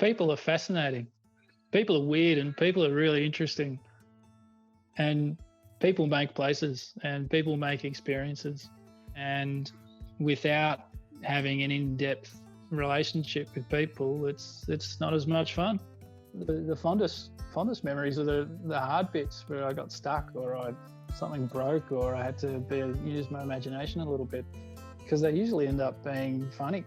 People are fascinating. People are weird and people are really interesting. And people make places and people make experiences. And without having an in-depth relationship with people, it's not as much fun. The fondest memories are the hard bits where I got stuck or something broke or I had to use my imagination a little bit, because they usually end up being funny.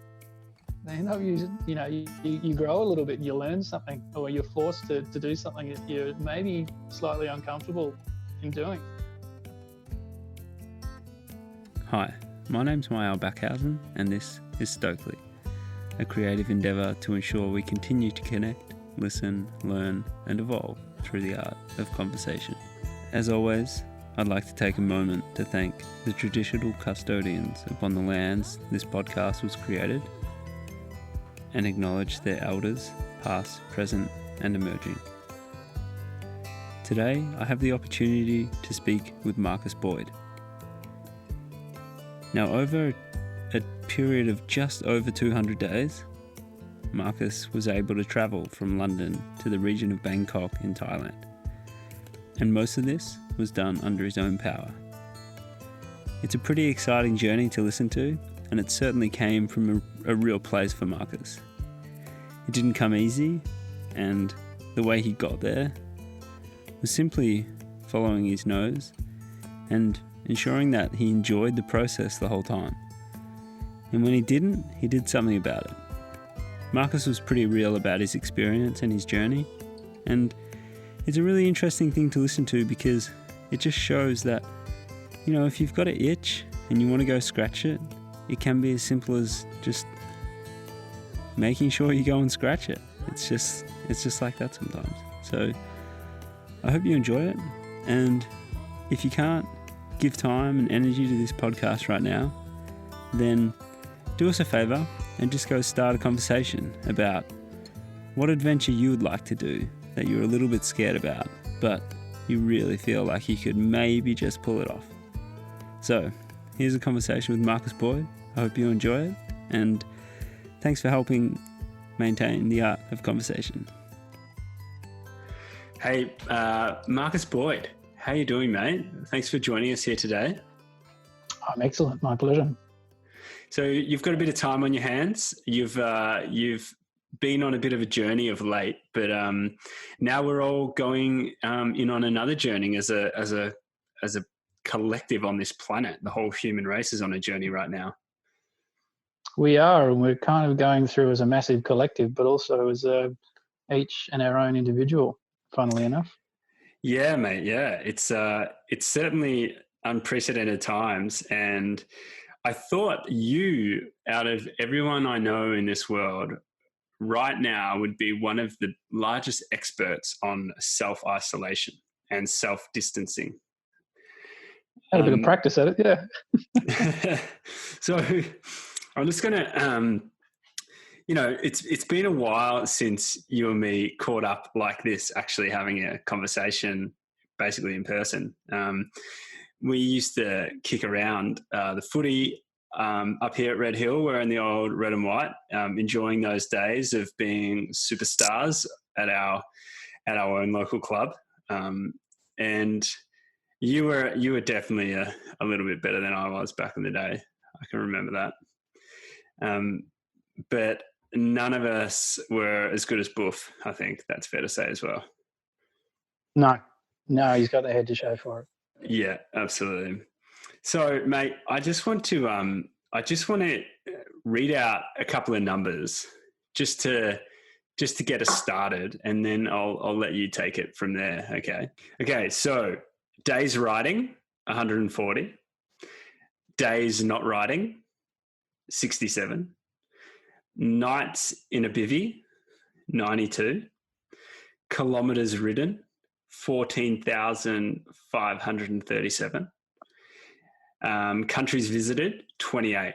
They end up using, you grow a little bit and you learn something, or you're forced to do something that you're maybe slightly uncomfortable in doing. Hi, my name's Mael Backhausen and this is Stokely, a creative endeavour to ensure we continue to connect, listen, learn and evolve through the art of conversation. As always, I'd like to take a moment to thank the traditional custodians upon the lands this podcast was created and acknowledge their elders, past, present and emerging. Today, I have the opportunity to speak with Marcus Boyd. Now, over a period of just over 200 days, Marcus was able to travel from London to the region of Bangkok in Thailand. And most of this was done under his own power. It's a pretty exciting journey to listen to, and it certainly came from a real place for Marcus. It didn't come easy, and the way he got there was simply following his nose and ensuring that he enjoyed the process the whole time. And when he didn't, he did something about it. Marcus was pretty real about his experience and his journey, and it's a really interesting thing to listen to because it just shows that, if you've got an itch and you want to go scratch it, it can be as simple as just making sure you go and scratch it. It's just like that sometimes. So I hope you enjoy it, and if you can't give time and energy to this podcast right now, then do us a favour and just go start a conversation about what adventure you would like to do that you're a little bit scared about, but you really feel like you could maybe just pull it off. So here's a conversation with Marcus Boyd. I hope you enjoy it, and thanks for helping maintain the art of conversation. Hey, Marcus Boyd, how you doing, mate? Thanks for joining us here today. I'm excellent. My pleasure. So you've got a bit of time on your hands. You've been on a bit of a journey of late, but now we're all going in on another journey as a collective on this planet. The whole human race is on a journey right now. We are, and we're kind of going through as a massive collective, but also as each and our own individual, funnily enough. Yeah, mate. Yeah, it's certainly unprecedented times, and I thought you, out of everyone I know in this world right now, would be one of the largest experts on self-isolation and self-distancing. Had a bit of practice at it, yeah. So I'm just going to, it's been a while since you and me caught up like this, actually having a conversation basically in person. We used to kick around the footy up here at Red Hill. We're in the old red and white, enjoying those days of being superstars at our own local club. And you were definitely a little bit better than I was back in the day. I can remember that. But none of us were as good as Boof. I think that's fair to say as well. No, he's got the head to show for it. Yeah, absolutely. So, mate, I just want to read out a couple of numbers just to get us started, and then I'll let you take it from there. Okay. So, days riding, 140. Days not riding, 67. Nights in a bivy, 92. Kilometres ridden, 14,537. Countries visited, 28.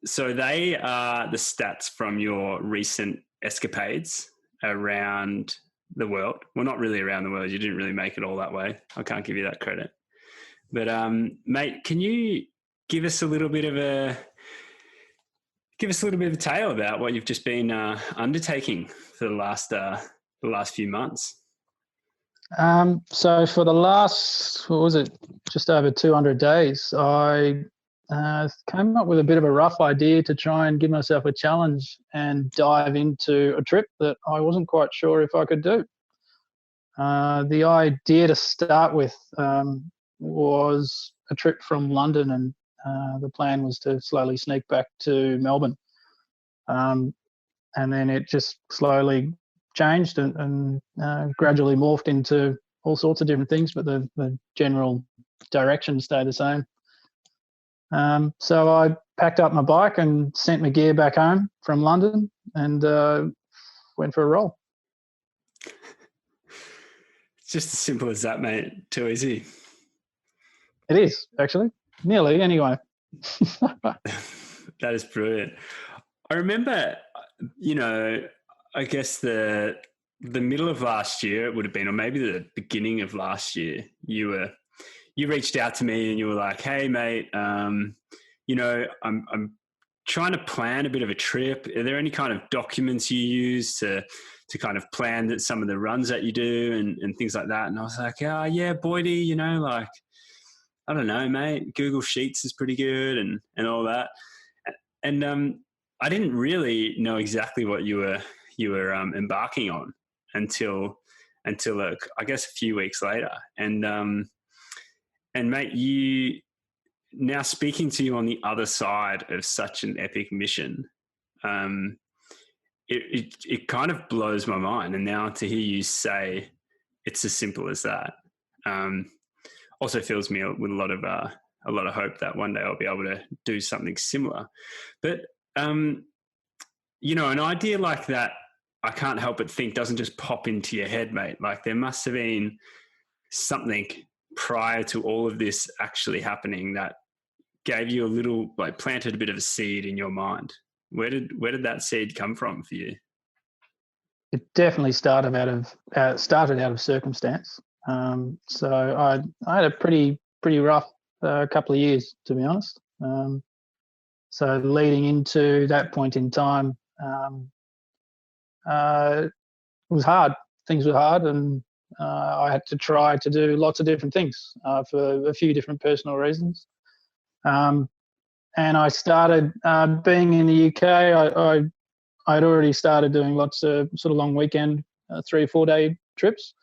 So they are the stats from your recent escapades around the world. Well, not really around the world. You didn't really make it all that way. I can't give you that credit. But, mate, can you give us a little bit of give us a little bit of a tale about what you've just been undertaking for the last few months. So for the last, what was it, just over 200 days, I came up with a bit of a rough idea to try and give myself a challenge and dive into a trip that I wasn't quite sure if I could do. The idea to start with was a trip from London, and the plan was to slowly sneak back to Melbourne. And then it just slowly changed and gradually morphed into all sorts of different things, but the general direction stayed the same. So I packed up my bike and sent my gear back home from London and went for a roll. It's just as simple as that, mate. Too easy. It is, actually. Nearly, anyway. That is brilliant. I remember, I guess the middle of last year it would have been, or maybe the beginning of last year, you reached out to me and you were like, "Hey, mate, I'm trying to plan a bit of a trip. Are there any kind of documents you use to kind of plan some of the runs that you do and things like that?" And I was like, "Oh, yeah, Boydie, like, I don't know, mate. Google Sheets is pretty good and all that." And I didn't really know exactly what you were embarking on until I guess a few weeks later. And mate, you now speaking to you on the other side of such an epic mission, it kind of blows my mind. And now to hear you say it's as simple as that, also fills me with a lot of hope that one day I'll be able to do something similar. But an idea like that, I can't help but think doesn't just pop into your head, mate. Like, there must have been something prior to all of this actually happening that gave you planted a bit of a seed in your mind. Where did that seed come from for you? It definitely started out of circumstance. So I had a pretty rough couple of years, to be honest. So leading into that point in time, it was hard. Things were hard, and I had to try to do lots of different things for a few different personal reasons. And I started being in the UK. I'd already started doing lots of sort of long weekend, 3 or 4 day trips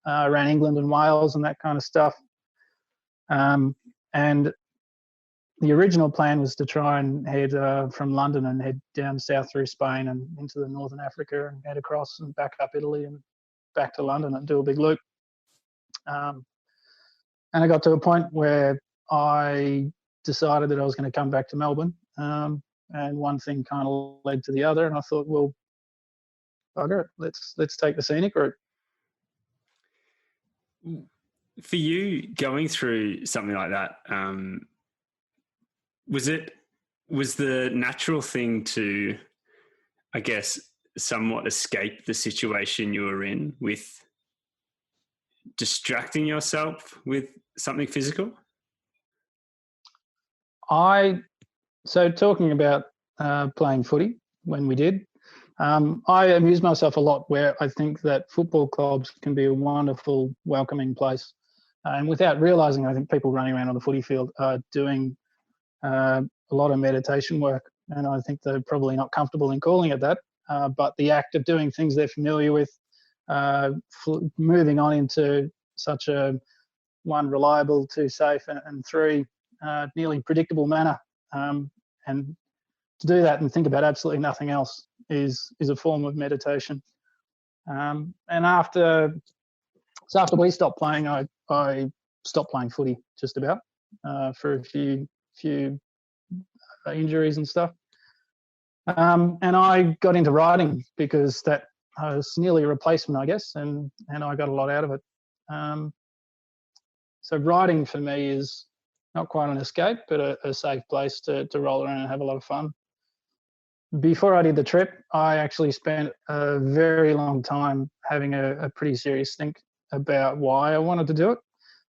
around England and Wales and that kind of stuff. And the original plan was to try and head from London and head down south through Spain and into the northern Africa and head across and back up Italy and back to London and do a big loop. And I got to a point where I decided that I was going to come back to Melbourne. And one thing kind of led to the other, and I thought, well, bugger it, let's take the scenic route. For you, going through something like that, was the natural thing to, I guess, somewhat escape the situation you were in with distracting yourself with something physical? So talking about playing footy when we did, I amused myself a lot where I think that football clubs can be a wonderful, welcoming place. And without realising, I think people running around on the footy field are doing a lot of meditation work. And I think they're probably not comfortable in calling it that. But the act of doing things they're familiar with, moving on into such a 1, reliable, 2, safe, and 3, nearly predictable manner. And to do that and think about absolutely nothing else is a form of meditation. And after we stopped playing, I stopped playing footy just about for a few injuries and stuff. And I got into riding because that was nearly a replacement, I guess, and I got a lot out of it. So riding for me is not quite an escape, but a safe place to roll around and have a lot of fun. Before I did the trip, I actually spent a very long time having a pretty serious think about why I wanted to do it,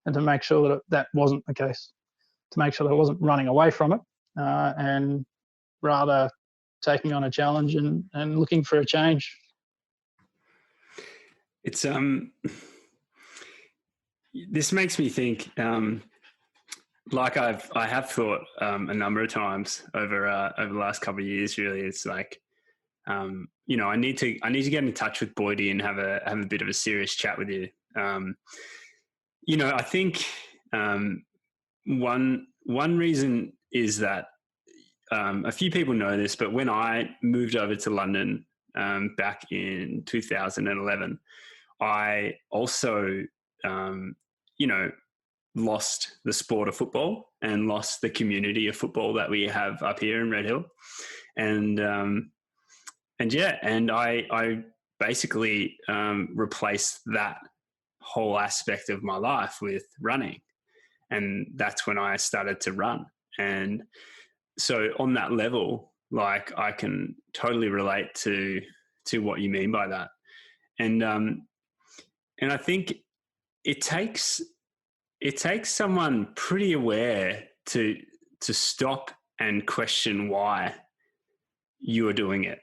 and to make sure that wasn't the case, to make sure that I wasn't running away from it, and rather taking on a challenge and looking for a change. It's this makes me think, like I have thought a number of times over the last couple of years. Really, it's like, you know, I need to get in touch with Boydie and have a bit of a serious chat with you. You know, I think one reason is that a few people know this, but when I moved over to London back in 2011, I also, you know, lost the sport of football and lost the community of football that we have up here in Red Hill. And I basically replaced that whole aspect of my life with running. And that's when I started to run. And so on that level, like, I can totally relate to what you mean by that. And I think it takes someone pretty aware to stop and question why you are doing it,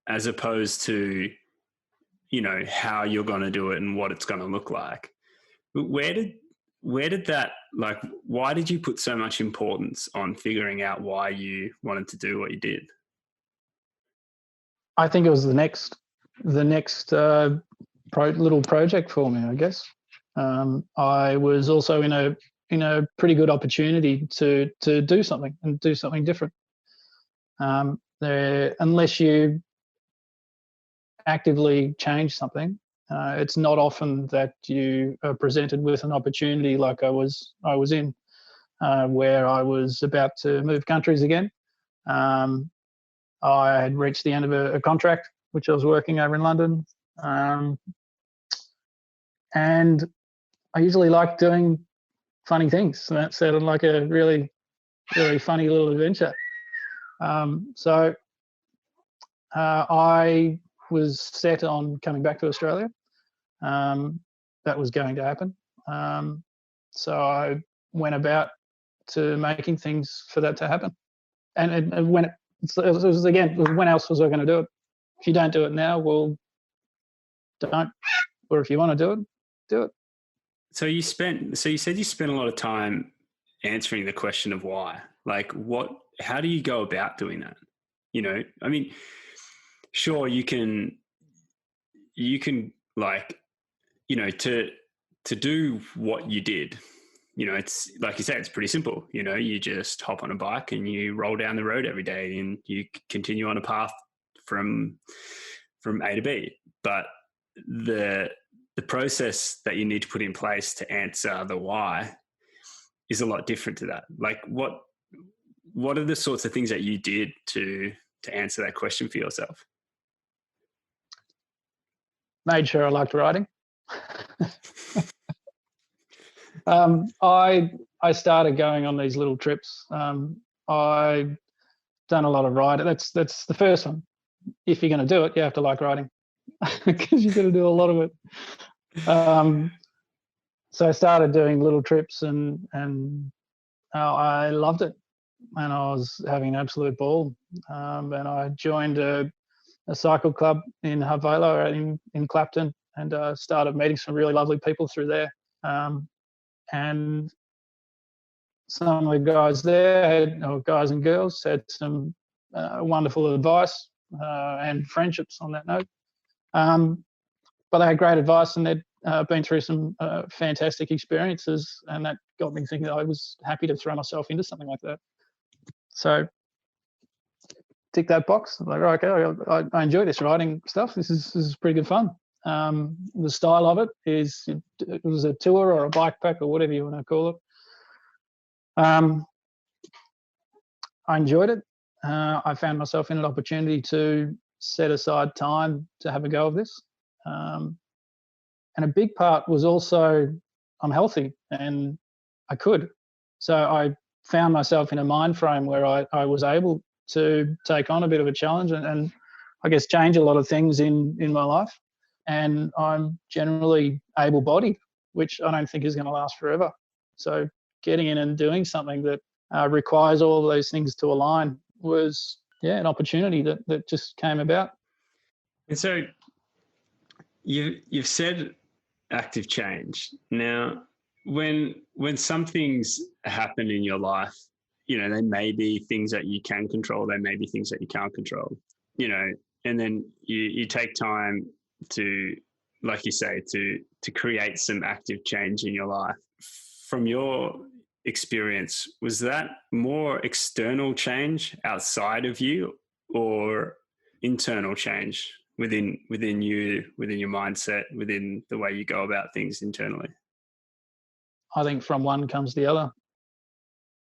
as opposed to, you know, how you're going to do it and what it's going to look like. Where did that, like, why did you put so much importance on figuring out why you wanted to do what you did? I think it was the next little project for me, I guess. I was also in a pretty good opportunity to do something and do something different. Unless you actively change something, it's not often that you are presented with an opportunity like I was in, where I was about to move countries again. I had reached the end of a contract which I was working over in London, and I usually like doing funny things. So that sounded like a really, really funny little adventure. So I was set on coming back to Australia. That was going to happen. So I went about to making things for that to happen. And when it was again, when else was I going to do it? If you don't do it now, well, don't. Or if you want to do it, do it. So you said you spent a lot of time answering the question of why. Like, how do you go about doing that? You know, I mean, sure, you can like, you know, to do what you did, you know, it's like you said, it's pretty simple. You know, you just hop on a bike and you roll down the road every day and you continue on a path from A to B. But the process that you need to put in place to answer the why is a lot different to that. Like, what are the sorts of things that you did to answer that question for yourself? Made sure I liked riding. I started going on these little trips. I've done a lot of riding. That's the first one. If you're going to do it, you have to like riding, because you've got to do a lot of it. So I started doing little trips, and I loved it, and I was having an absolute ball. And I joined a cycle club in Havila in Clapton, and started meeting some really lovely people through there. And some of the guys there, or guys and girls, had some wonderful advice and friendships on that note. But they had great advice, and they'd been through some fantastic experiences, and that got me thinking that I was happy to throw myself into something like that. So tick that box. I'm like, okay, I enjoy this riding stuff. This is pretty good fun. The style of it is, it was a tour or a bike pack or whatever you want to call it. I enjoyed it. I found myself in an opportunity to set aside time to have a go of this. And a big part was also, I'm healthy and I could. So I found myself in a mind frame where I was able to take on a bit of a challenge and I guess change a lot of things in my life. And I'm generally able-bodied, which I don't think is going to last forever. So getting in and doing something that requires all of those things to align was an opportunity that just came about. And so you've said active change. Now, when some things happen in your life, they may be things that you can control, they may be things that you can't control, and then you take time to, like you say, to create some active change in your life. From your experience, was that more external change outside of you or internal change within you, within your mindset, within the way you go about things internally? I think from one comes the other.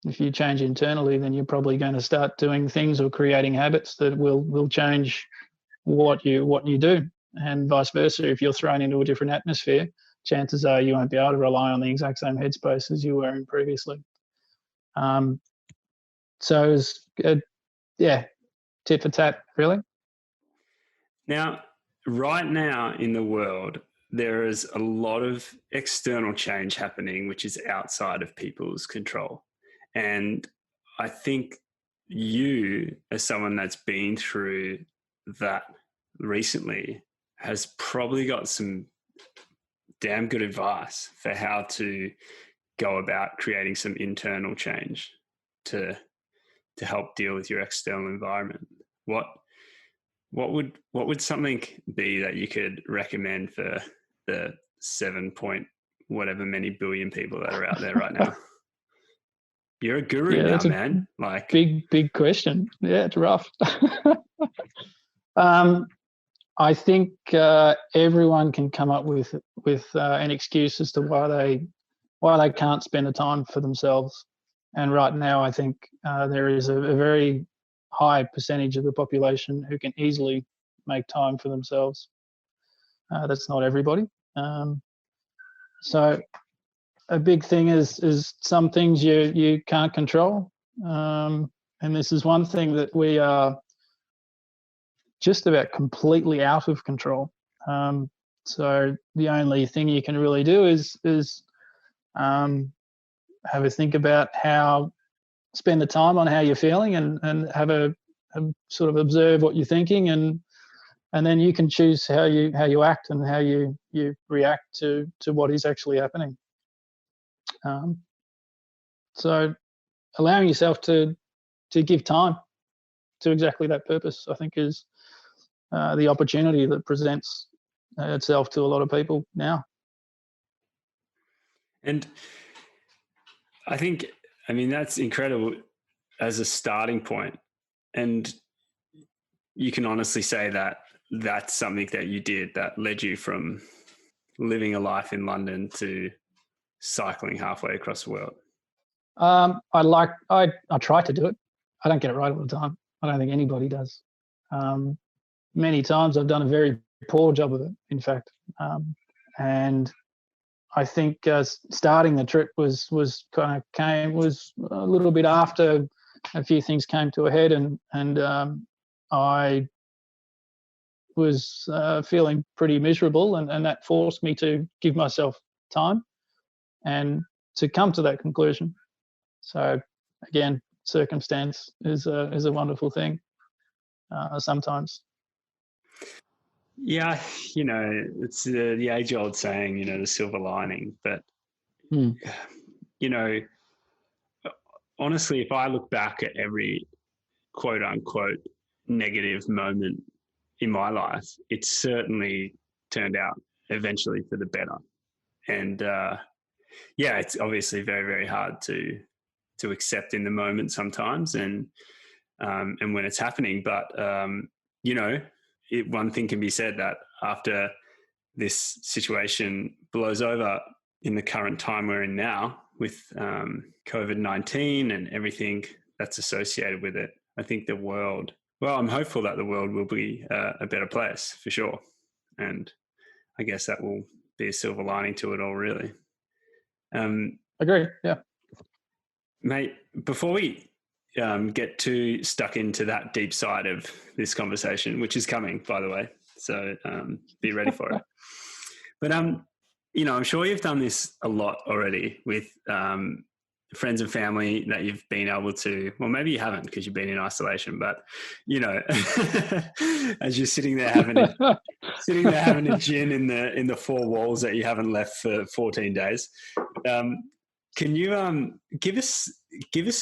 If you change internally, then you're probably going to start doing things or creating habits that will change what you do, and vice versa. If you're thrown into a different atmosphere, chances are you won't be able to rely on the exact same headspace as you were in previously. So it's tit for tat, really. Now, right now in the world, there is a lot of external change happening, which is outside of people's control. And I think you, as someone that's been through that recently, has probably got some damn good advice for how to go about creating some internal change to help deal with your external environment. What would something be that you could recommend for the 7 point whatever many billion people that are out there right now? You're a guru now, man. Like, big question. Yeah, it's rough. I think everyone can come up with an excuse as to why they can't spend the time for themselves. And right now, I think there is a very high percentage of the population who can easily make time for themselves. That's not everybody. So a big thing is some things you can't control. And this is one thing that we are just about completely out of control. So the only thing you can really do is have a think about spend the time on how you're feeling and have a sort of observe what you're thinking, and then you can choose how you act and how you react to what is actually happening. So allowing yourself to give time to exactly that purpose, I think, is the opportunity that presents itself to a lot of people now. And I think, that's incredible as a starting point. And you can honestly say that that's something that you did that led you from living a life in London to cycling halfway across the world. I try to do it. I don't get it right all the time. I don't think anybody does. Many times I've done a very poor job of it, in fact. And I think starting the trip was a little bit after a few things came to a head, and I was feeling pretty miserable, and that forced me to give myself time and to come to that conclusion. So again, circumstance is a wonderful thing sometimes. Yeah, it's the age-old saying, the silver lining. But, honestly, if I look back at every quote-unquote negative moment in my life, it's certainly turned out eventually for the better. And, it's obviously very, very hard to accept in the moment sometimes, and when it's happening. But, one thing can be said, that after this situation blows over in the current time we're in now with COVID-19 and everything that's associated with it, I think I'm hopeful that the world will be a better place for sure. And I guess that will be a silver lining to it all, really. Agree, yeah. Mate, before we get too stuck into that deep side of this conversation, which is coming, by the way, so be ready for it. But I'm sure you've done this a lot already with friends and family that you've been able to, well, maybe you haven't because you've been in isolation, but you know, as you're sitting there having a gin in the four walls that you haven't left for 14 days. Can you give us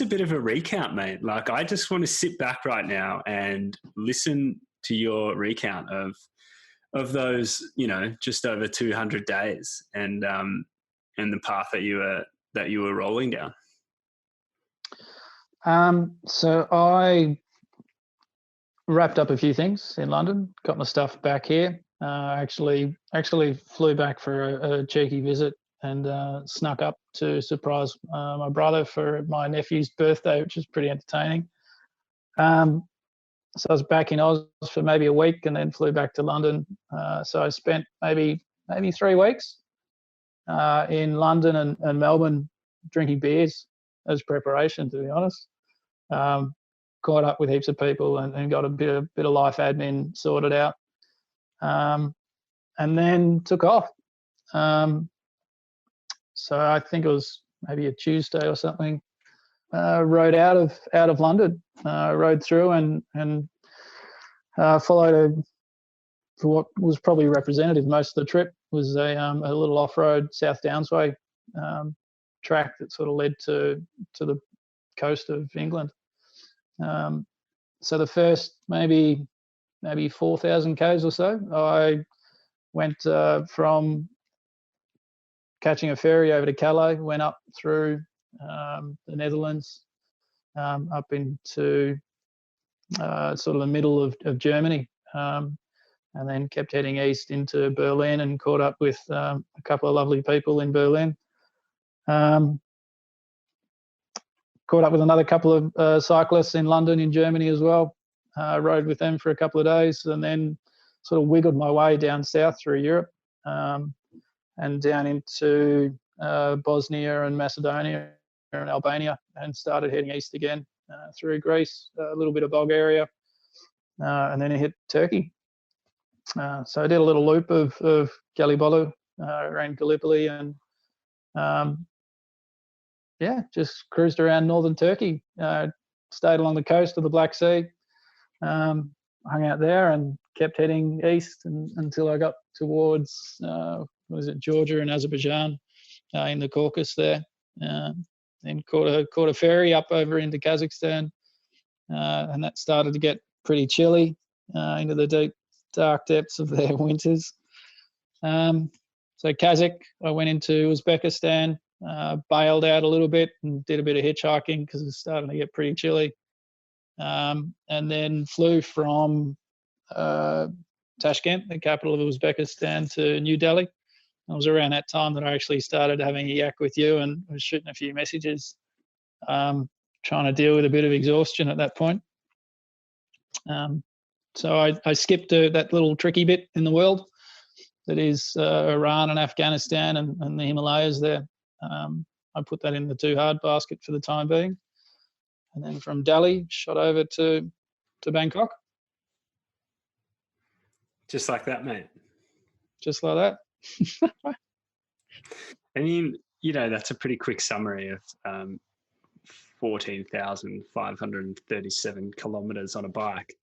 a bit of a recount, mate? Like, I just want to sit back right now and listen to your recount of those, you know, just over 200 days and the path that you were rolling down. So I wrapped up a few things in London, got my stuff back here. Actually flew back for a cheeky visit and snuck up to surprise my brother for my nephew's birthday, which is pretty entertaining. So I was back in Oz for maybe a week and then flew back to London. So I spent maybe 3 weeks in London and Melbourne drinking beers as preparation, to be honest. Caught up with heaps of people and got a bit of life admin sorted out. And then took off. So I think it was maybe a Tuesday or something. Rode out of London, rode through and followed for what was probably representative most of the trip was a little off-road South Downs Way track that sort of led to the coast of England. So the first maybe 4,000 k's or so, I went from catching a ferry over to Calais, went up through the Netherlands, up into sort of the middle of Germany, and then kept heading east into Berlin and caught up with a couple of lovely people in Berlin. Caught up with another couple of cyclists in London, in Germany as well. Rode with them for a couple of days and then sort of wiggled my way down south through Europe and down into Bosnia and Macedonia and Albania, and started heading east again through Greece, a little bit of bog area, and then I hit Turkey. So I did a little loop of Gelibolu around Gallipoli and just cruised around northern Turkey, stayed along the coast of the Black Sea, hung out there and kept heading east until I got towards Georgia and Azerbaijan in the Caucasus there. Then caught a ferry up over into Kazakhstan, and that started to get pretty chilly into the deep, dark depths of their winters. So Kazakh, I went into Uzbekistan, bailed out a little bit and did a bit of hitchhiking because it was starting to get pretty chilly. And then flew from Tashkent, the capital of Uzbekistan, to New Delhi. It was around that time that I actually started having a yak with you and was shooting a few messages, trying to deal with a bit of exhaustion at that point. So I skipped that little tricky bit in the world that is Iran and Afghanistan and the Himalayas there. I put that in the too hard basket for the time being. And then from Delhi, shot over to Bangkok. Just like that, mate. Just like that. I mean, you know, that's a pretty quick summary of 14,537 kilometers on a bike.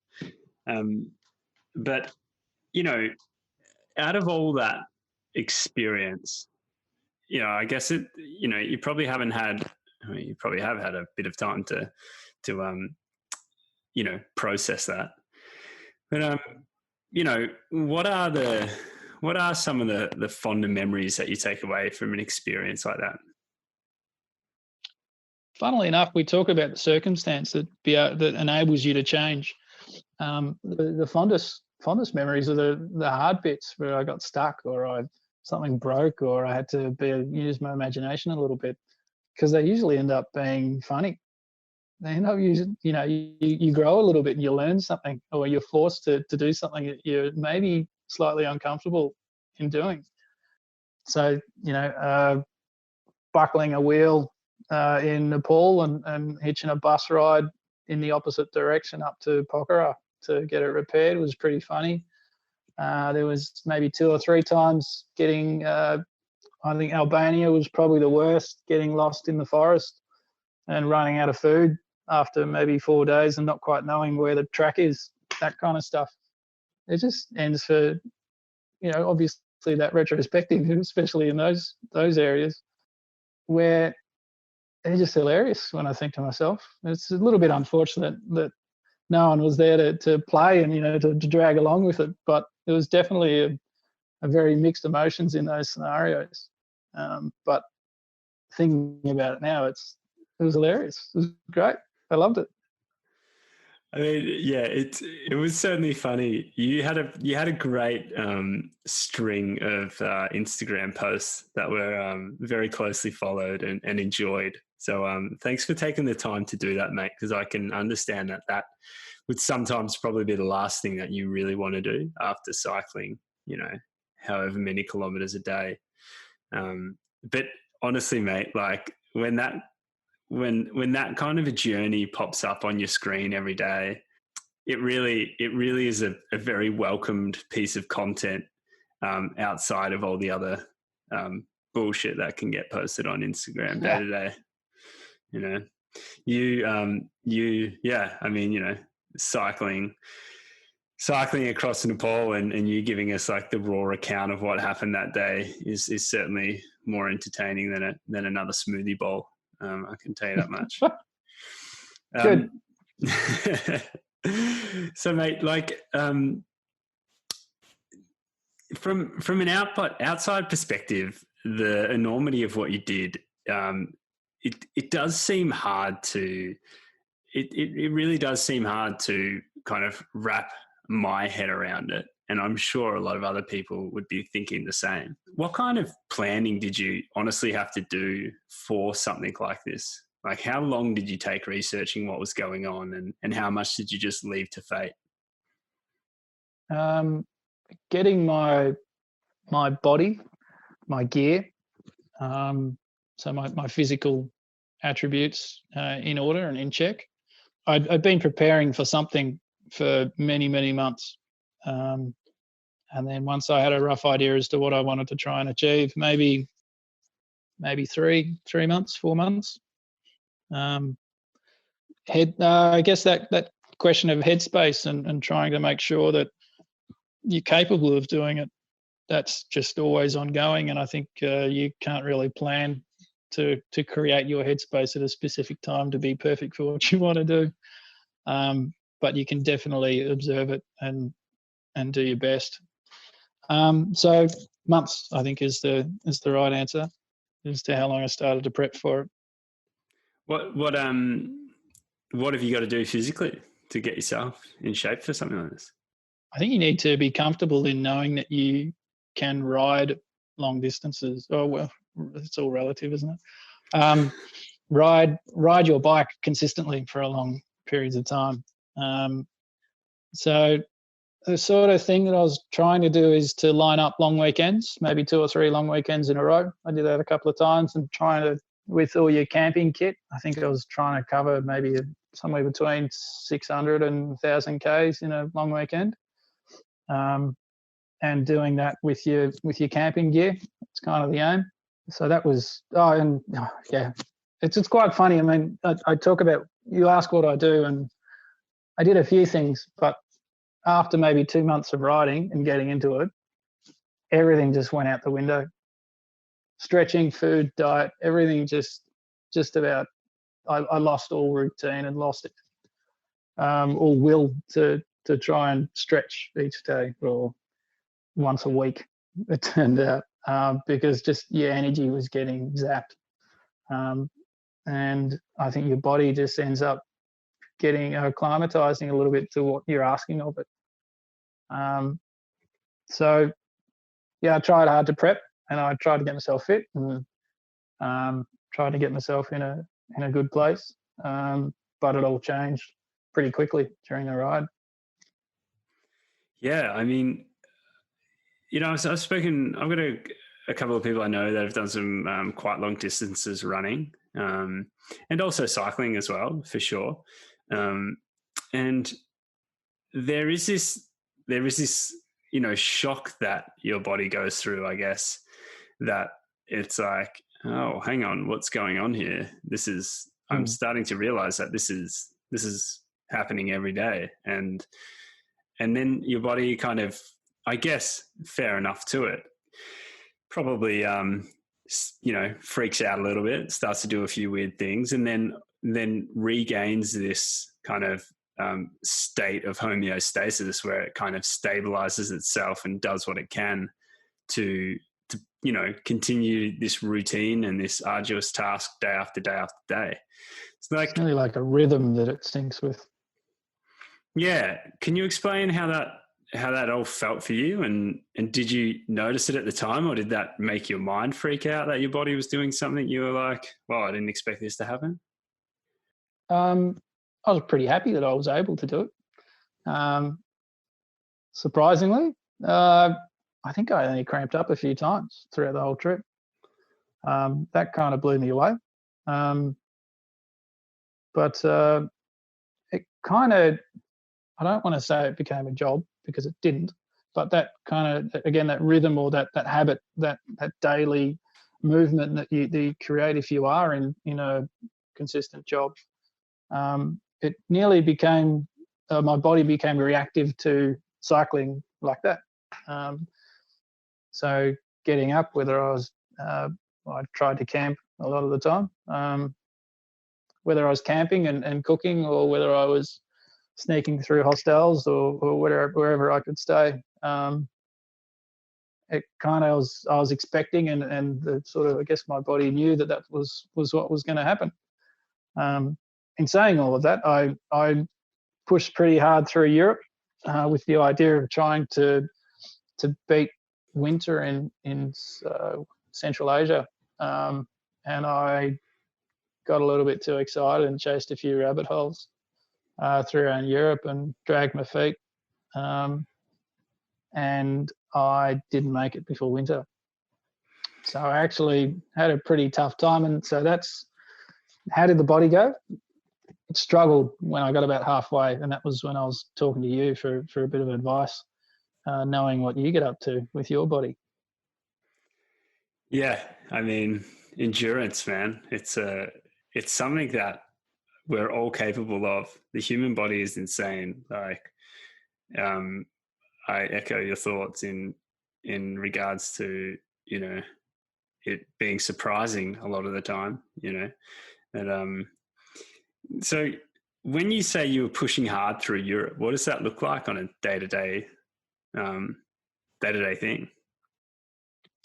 But, you know, out of all that experience, you know, I guess you probably haven't had, I mean, you probably have had a bit of time to you know, process that. But, you know, what are some of the fonder memories that you take away from an experience like that? Funnily enough, we talk about the circumstance that enables you to change. The fondest memories are the hard bits where I got stuck or something broke or I had to use my imagination a little bit, because they usually end up being funny. They end up using, you know, you grow a little bit and you learn something, or you're forced to do something that you're maybe slightly uncomfortable in doing. So, you know, buckling a wheel in Nepal and hitching a bus ride in the opposite direction up to Pokhara to get it repaired was pretty funny. There was maybe 2 or 3 times getting, I think Albania was probably the worst, getting lost in the forest and running out of food after maybe 4 days and not quite knowing where the track is, that kind of stuff. It just ends for, obviously that retrospective, especially in those areas where they're just hilarious when I think to myself. It's a little bit unfortunate that no one was there to play and, to drag along with it. But it was definitely a very mixed emotions in those scenarios. But thinking about it now, it was hilarious. It was great. I loved it. I mean, yeah, it was certainly funny. You had a great string of Instagram posts that were very closely followed and enjoyed. So thanks for taking the time to do that, mate, because I can understand that would sometimes probably be the last thing that you really want to do after cycling, however many kilometers a day. But honestly, mate, like when that kind of a journey pops up on your screen every day, it really is a very welcomed piece of content outside of all the other bullshit that can get posted on Instagram day to day. I mean, cycling across Nepal and you giving us like the raw account of what happened that day is certainly more entertaining than another smoothie bowl. I can tell you that much. Good. So, mate, like from an outside perspective, the enormity of what you did, it does seem hard to. It really does seem hard to kind of wrap my head around it. And I'm sure a lot of other people would be thinking the same. What kind of planning did you honestly have to do for something like this? Like, how long did you take researching what was going on, and how much did you just leave to fate? Getting my body, my gear, so my physical attributes in order and in check. I'd been preparing for something for many, many months. And then once I had a rough idea as to what I wanted to try and achieve, maybe 3 months, 4 months. I guess that question of headspace and trying to make sure that you're capable of doing it, that's just always ongoing. And I think you can't really plan to create your headspace at a specific time to be perfect for what you want to do. But you can definitely observe it and do your best. So months, I think, is the right answer as to how long I started to prep for it. What have you got to do physically to get yourself in shape for something like this? I think you need to be comfortable in knowing that you can ride long distances. Oh, well, it's all relative, isn't it? Ride your bike consistently for a long periods of time. So the sort of thing that I was trying to do is to line up long weekends, maybe 2 or 3 long weekends in a row. I did that a couple of times, and trying to, with all your camping kit, I think I was trying to cover maybe somewhere between 600 and 1,000 Ks in a long weekend. And doing that with your camping gear, it's kind of the aim. So that was, it's quite funny. I mean, I talk about, you ask what I do, and I did a few things, but after maybe 2 months of riding and getting into it, everything just went out the window. Stretching, food, diet, everything just about, I lost all routine and lost it, all will to try and stretch each day or once a week, it turned out, because just your energy was getting zapped. And I think your body just ends up getting acclimatizing a little bit to what you're asking of it. So yeah, I tried hard to prep, and I tried to get myself fit, and tried to get myself in a good place. But it all changed pretty quickly during the ride. Yeah, I mean, I've got a couple of people I know that have done some quite long distances running, and also cycling as well, for sure. And there is this, shock that your body goes through, I guess, that it's like, oh, hang on, what's going on here? This is I'm starting to realize that this is happening every day. And then your body kind of, I guess, fair enough to it, probably, freaks out a little bit, starts to do a few weird things, and then regains this kind of state of homeostasis where it kind of stabilizes itself and does what it can to continue this routine and this arduous task day after day after day. It's really like a rhythm that it syncs with. Yeah. Can you explain how that all felt for you? And did you notice it at the time, or did that make your mind freak out that your body was doing something you were like, well, I didn't expect this to happen? I was pretty happy that I was able to do it. Surprisingly, I think I only cramped up a few times throughout the whole trip. That kind of blew me away. But it kind of, I don't want to say it became a job because it didn't, but that kind of, again, that rhythm or that habit, that daily movement that you create if you are in a consistent job, it nearly became, my body became reactive to cycling like that. So getting up, whether I tried to camp a lot of the time, whether I was camping and cooking, or whether I was sneaking through hostels or wherever I could stay. It kind of I was expecting, and the sort of, I guess my body knew that was what was going to happen. In saying all of that, I pushed pretty hard through Europe with the idea of trying to beat winter in Central Asia, and I got a little bit too excited and chased a few rabbit holes through around Europe and dragged my feet, and I didn't make it before winter. So I actually had a pretty tough time. And so that's, how did the body go? It struggled when I got about halfway, and that was when I was talking to you for a bit of advice, knowing what you get up to with your body. Yeah, I mean, endurance, man. It's something that we're all capable of. The human body is insane. Like, I echo your thoughts in regards to it being surprising a lot of the time. And so when you say you were pushing hard through Europe, what does that look like on a day-to-day thing?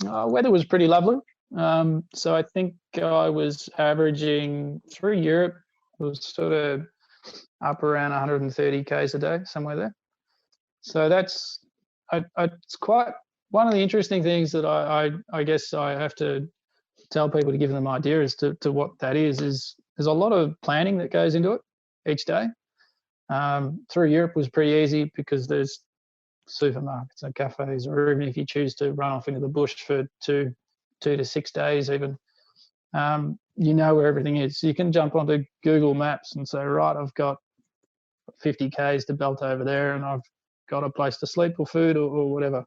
Weather was pretty lovely. So I think I was averaging through Europe, it was sort of up around 130 k's a day, somewhere there. So that's, it's quite one of the interesting things that I guess I have to tell people to give them an idea as to what that is. There's a lot of planning that goes into it each day. Through Europe was pretty easy because there's supermarkets and cafes, or even if you choose to run off into the bush for two to 6 days even, where everything is. So you can jump onto Google Maps and say, right, I've got 50 k's to belt over there, and I've got a place to sleep or food or whatever.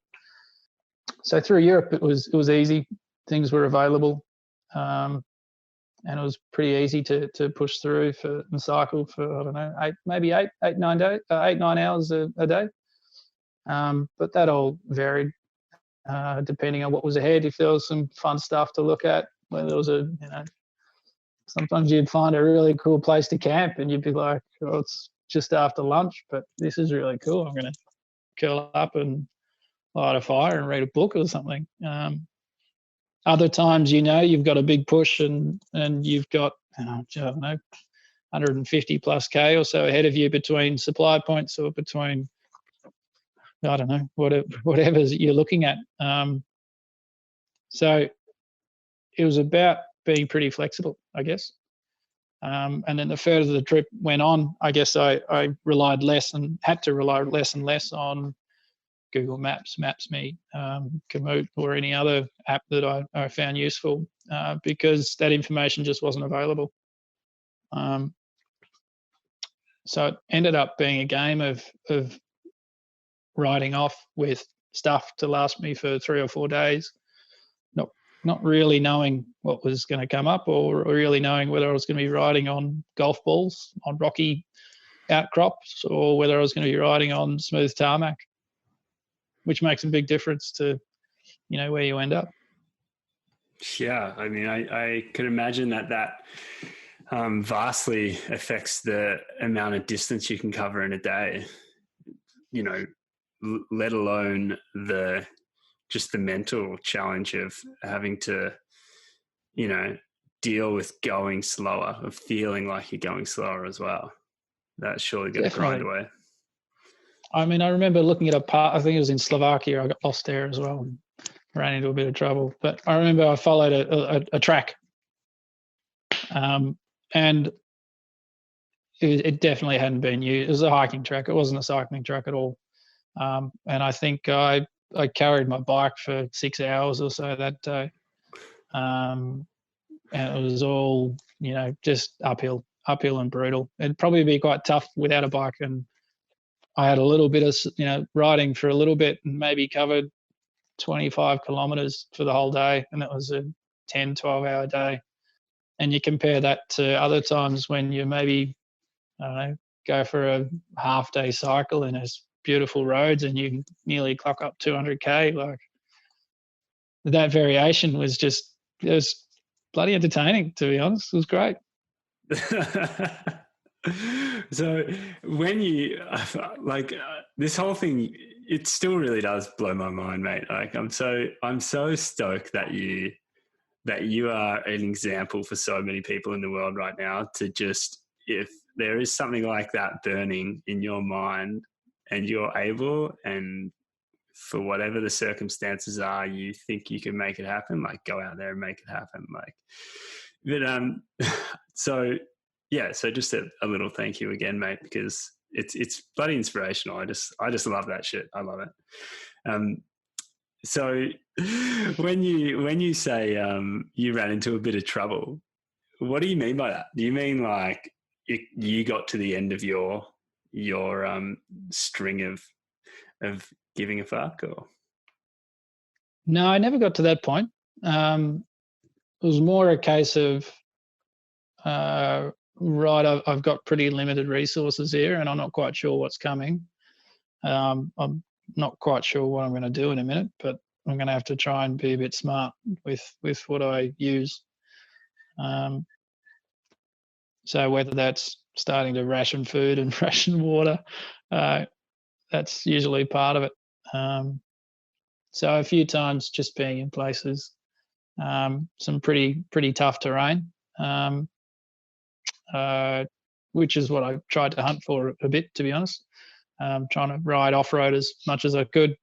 So through Europe it was easy. Things were available, and it was pretty easy to push through and cycle for, I don't know, eight, 9 hours a day. But that all varied depending on what was ahead. If there was some fun stuff to look at, where there was sometimes you'd find a really cool place to camp and you'd be like, oh, it's just after lunch, but this is really cool. I'm going to curl up and light a fire and read a book or something. Other times, you've got a big push and you've got, I don't know, 150 plus K or so ahead of you between supply points or between, I don't know, whatever you're looking at. So it was about being pretty flexible, I guess. And then the further the trip went on, I guess I relied less and had to rely less and less on Google Maps, Maps.me, Komoot, or any other app that I found useful, because that information just wasn't available. So it ended up being a game of riding off with stuff to last me for 3 or 4 days, not not really knowing what was going to come up, or really knowing whether I was going to be riding on golf balls, on rocky outcrops, or whether I was going to be riding on smooth tarmac, which makes a big difference to, where you end up. Yeah, I mean, I could imagine that vastly affects the amount of distance you can cover in a day, let alone just the mental challenge of having to, deal with going slower, of feeling like you're going slower as well. That's surely going to grind away. I mean, I remember looking at I think it was in Slovakia. I got lost there as well and ran into a bit of trouble. But I remember I followed a track, and it definitely hadn't been used. It was a hiking track. It wasn't a cycling track at all. And I think I carried my bike for 6 hours or so that day. And it was all, just uphill and brutal. It'd probably be quite tough without a bike. And I had a little bit of, riding for a little bit, and maybe covered 25 kilometers for the whole day. And it was a 10, 12-hour day. And you compare that to other times when you maybe, I don't know, go for a half-day cycle and there's beautiful roads and you can nearly clock up 200K. Like, that variation was it was bloody entertaining, to be honest. It was great. So when you this whole thing, it still really does blow my mind, mate. Like, I'm so stoked that you are an example for so many people in the world right now, to just, if there is something like that burning in your mind and you're able, and for whatever the circumstances are, you think you can make it happen, like, go out there and make it happen. Like, but so just a little thank you again, mate, because it's bloody inspirational. I just love that shit. I love it. So when you say you ran into a bit of trouble, what do you mean by that? Do you mean like you got to the end of your string of giving a fuck, or? No, I never got to that point. It was more a case of, right, I've got pretty limited resources here and I'm not quite sure what's coming. I'm not quite sure what I'm going to do in a minute, but I'm going to have to try and be a bit smart with what I use. So whether that's starting to ration food and ration water, that's usually part of it. So a few times just being in places, some pretty tough terrain, which is what I tried to hunt for a bit, to be honest. Trying to ride off-road as much as I could.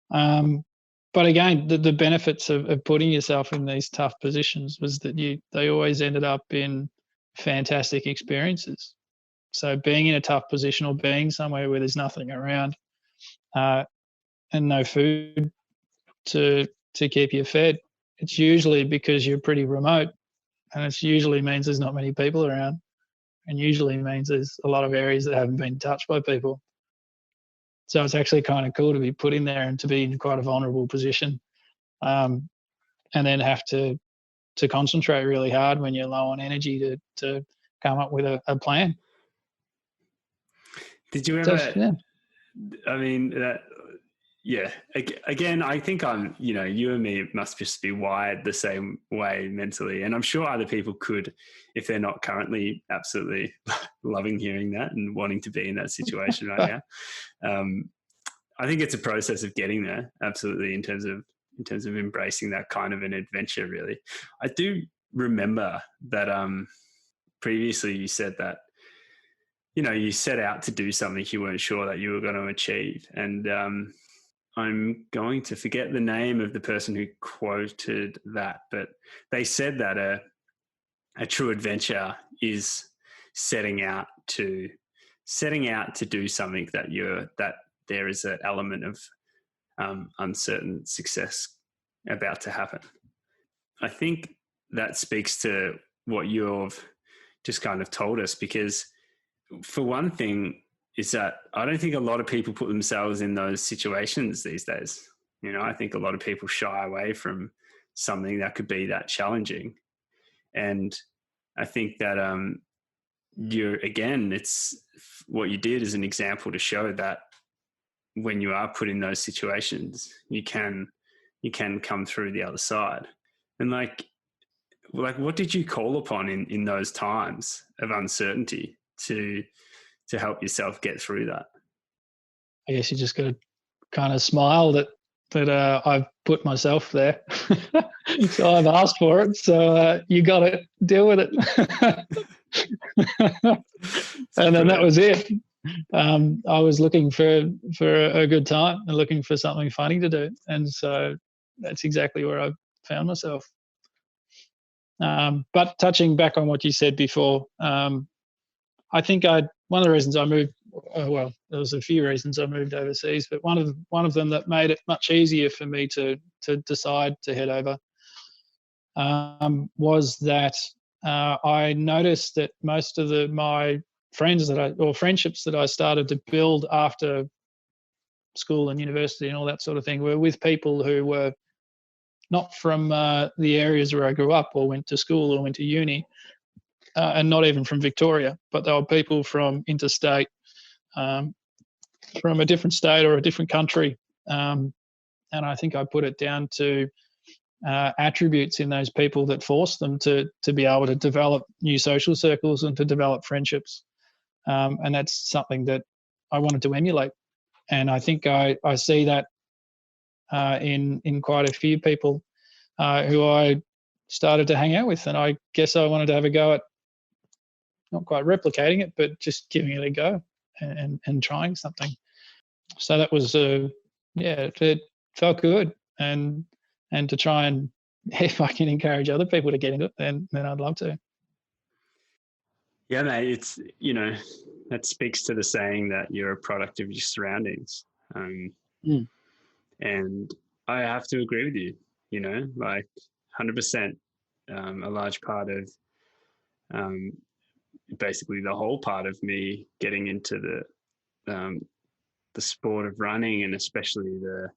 But again, the benefits of putting yourself in these tough positions was that they always ended up in fantastic experiences. So being in a tough position, or being somewhere where there's nothing around, and no food to keep you fed, it's usually because you're pretty remote, and it usually means there's not many people around, and usually means there's a lot of areas that haven't been touched by people. So it's actually kind of cool to be put in there and to be in quite a vulnerable position, and then have to concentrate really hard when you're low on energy to come up with a plan. Did you ever? I mean, yeah. Again, I think you and me must just be wired the same way mentally, and I'm sure other people could, if they're not currently absolutely loving hearing that and wanting to be in that situation right now. I think it's a process of getting there, absolutely, in terms of embracing that kind of an adventure. Really, I do remember that previously you said that, you set out to do something you weren't sure that you were going to achieve. And I'm going to forget the name of the person who quoted that, but they said that a true adventure is setting out to do something that there is an element of uncertain success about to happen. I think that speaks to what you've just kind of told us, because for one thing is that I don't think a lot of people put themselves in those situations these days. I think a lot of people shy away from something that could be that challenging. And I think that it's what you did is an example to show that when you are put in those situations, you can come through the other side. And like what did you call upon in those times of uncertainty to help yourself get through that? I guess you just got to kind of smile that I've put myself there. So I've asked for it. So you got to deal with it. And then that was it. I was looking for a good time and looking for something funny to do. And so that's exactly where I found myself. But touching back on what you said before, I think one of the reasons I moved, well, there was a few reasons I moved overseas, but one of them that made it much easier for me to decide to head over was that I noticed that most of my friends friendships that I started to build after school and university and all that sort of thing were with people who were not from the areas where I grew up or went to school or went to uni, and not even from Victoria, but they were people from interstate, from a different state or a different country. And I think I put it down to attributes in those people that forced them to be able to develop new social circles and to develop friendships. And that's something that I wanted to emulate. And I think I see that in quite a few people who I started to hang out with. And I guess I wanted to have a go at not quite replicating it, but just giving it a go and trying something. So that was, it felt good. And to try and, if I can encourage other people to get into it, then I'd love to. Yeah, mate, it's, that speaks to the saying that you're a product of your surroundings. And I have to agree with you, like 100%, a large part of basically the whole part of me getting into the sport of running, and especially the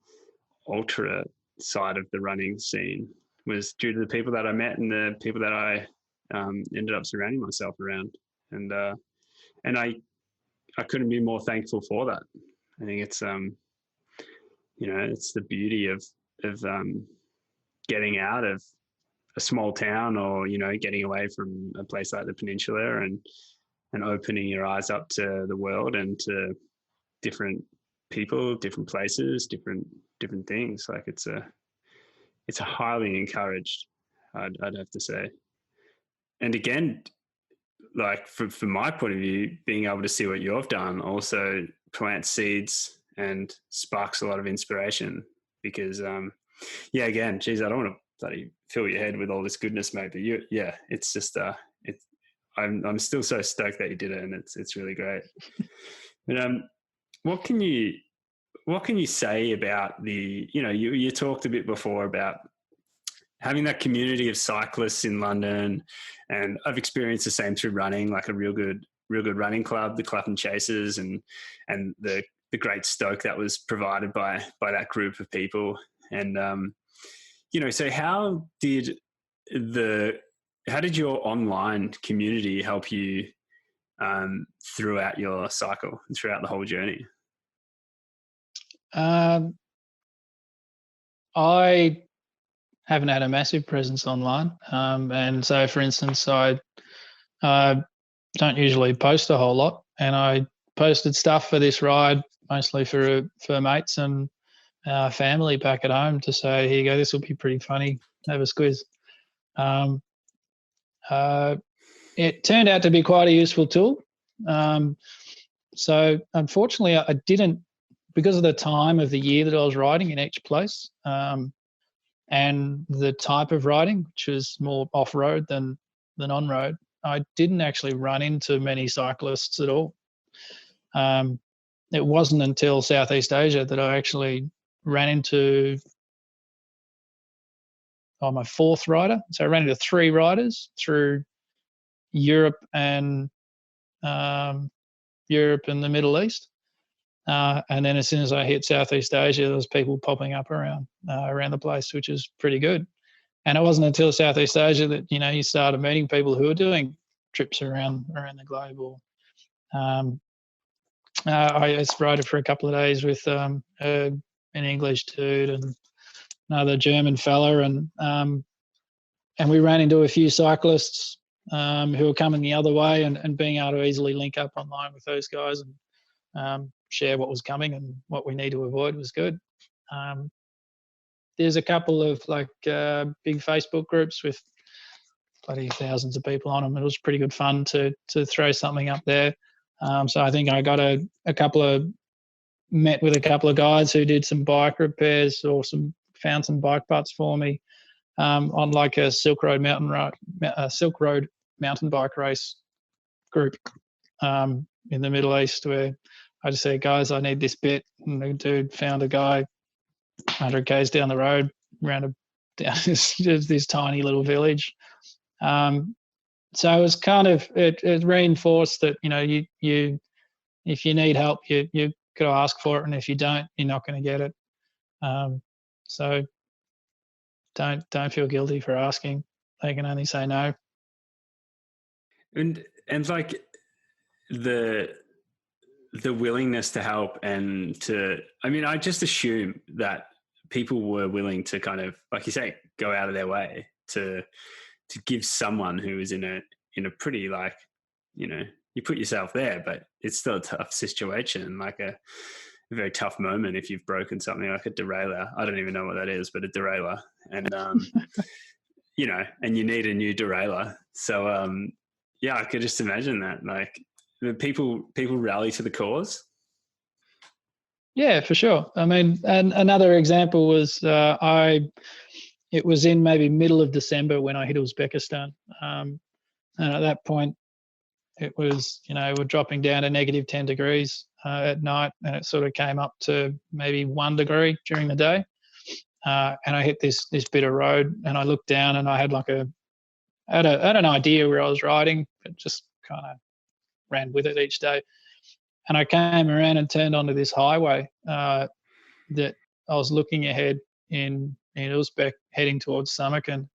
ultra side of the running scene, was due to the people that I met and the people that I ended up surrounding myself around. And I couldn't be more thankful for that. I think it's it's the beauty of getting out of a small town, or getting away from a place like the Peninsula, and opening your eyes up to the world and to different people, different places, different things. Like it's a highly encouraged, I'd have to say. And again, like from my point of view, being able to see what you've done also plants seeds and sparks a lot of inspiration, because again, geez, I don't want to bloody fill your head with all this goodness, mate, but it's just I'm still so stoked that you did it, and it's really great. But what can you say about the, you talked a bit before about having that community of cyclists in London, and I've experienced the same through running, like a real good running club, the Clapham Chasers, and the great stoke that was provided by that group of people. And so how did your online community help you throughout your cycle and throughout the whole journey? I haven't had a massive presence online. And so, for instance, I don't usually post a whole lot, and I posted stuff for this ride mostly for mates and family back at home to say, here you go, this will be pretty funny, have a squiz. It turned out to be quite a useful tool. So unfortunately, I didn't, because of the time of the year that I was riding in each place, and the type of riding, which was more off-road than on-road, I didn't actually run into many cyclists at all. It wasn't until Southeast Asia that I actually ran into my fourth rider. So I ran into 3 riders through Europe and the Middle East. And then as soon as I hit Southeast Asia, there was people popping up around the place, which is pretty good. And it wasn't until Southeast Asia that, you started meeting people who were doing trips around the globe. Or I just rode it for a couple of days with an English dude and another German fella, and we ran into a few cyclists who were coming the other way, and being able to easily link up online with those guys and share what was coming and what we need to avoid was good. There's a couple of big Facebook groups with bloody thousands of people on them. It was pretty good fun to throw something up there. So I think I got met with a couple of guys who did some bike repairs or found some bike parts for me on like a Silk Road mountain bike race group in the Middle East, where I just said, guys, I need this bit, and the dude found a guy 100 k's down the road, down this tiny little village. So it was kind of it reinforced that you if you need help, you got to ask for it, and if you don't, you're not going to get it. So don't feel guilty for asking. They can only say no. And like the willingness to help and I just assume that people were willing to kind of, like you say, go out of their way to give someone who is in a pretty, like, you put yourself there, but it's still a tough situation, like a very tough moment if you've broken something like a derailleur. I don't even know what that is, but a derailleur. And, and you need a new derailleur. So, I could just imagine that, like, the people rally to the cause. Yeah, for sure. I mean, and another example was it was in maybe middle of December when I hit Uzbekistan. And at that point, it was, we're dropping down to negative 10 degrees at night, and it sort of came up to maybe 1 degree during the day. And I hit this bit of road, and I looked down, and I had I had an idea where I was riding, but just kind of ran with it each day. And I came around and turned onto this highway that I was looking ahead in Uzbek, heading towards Samarkand.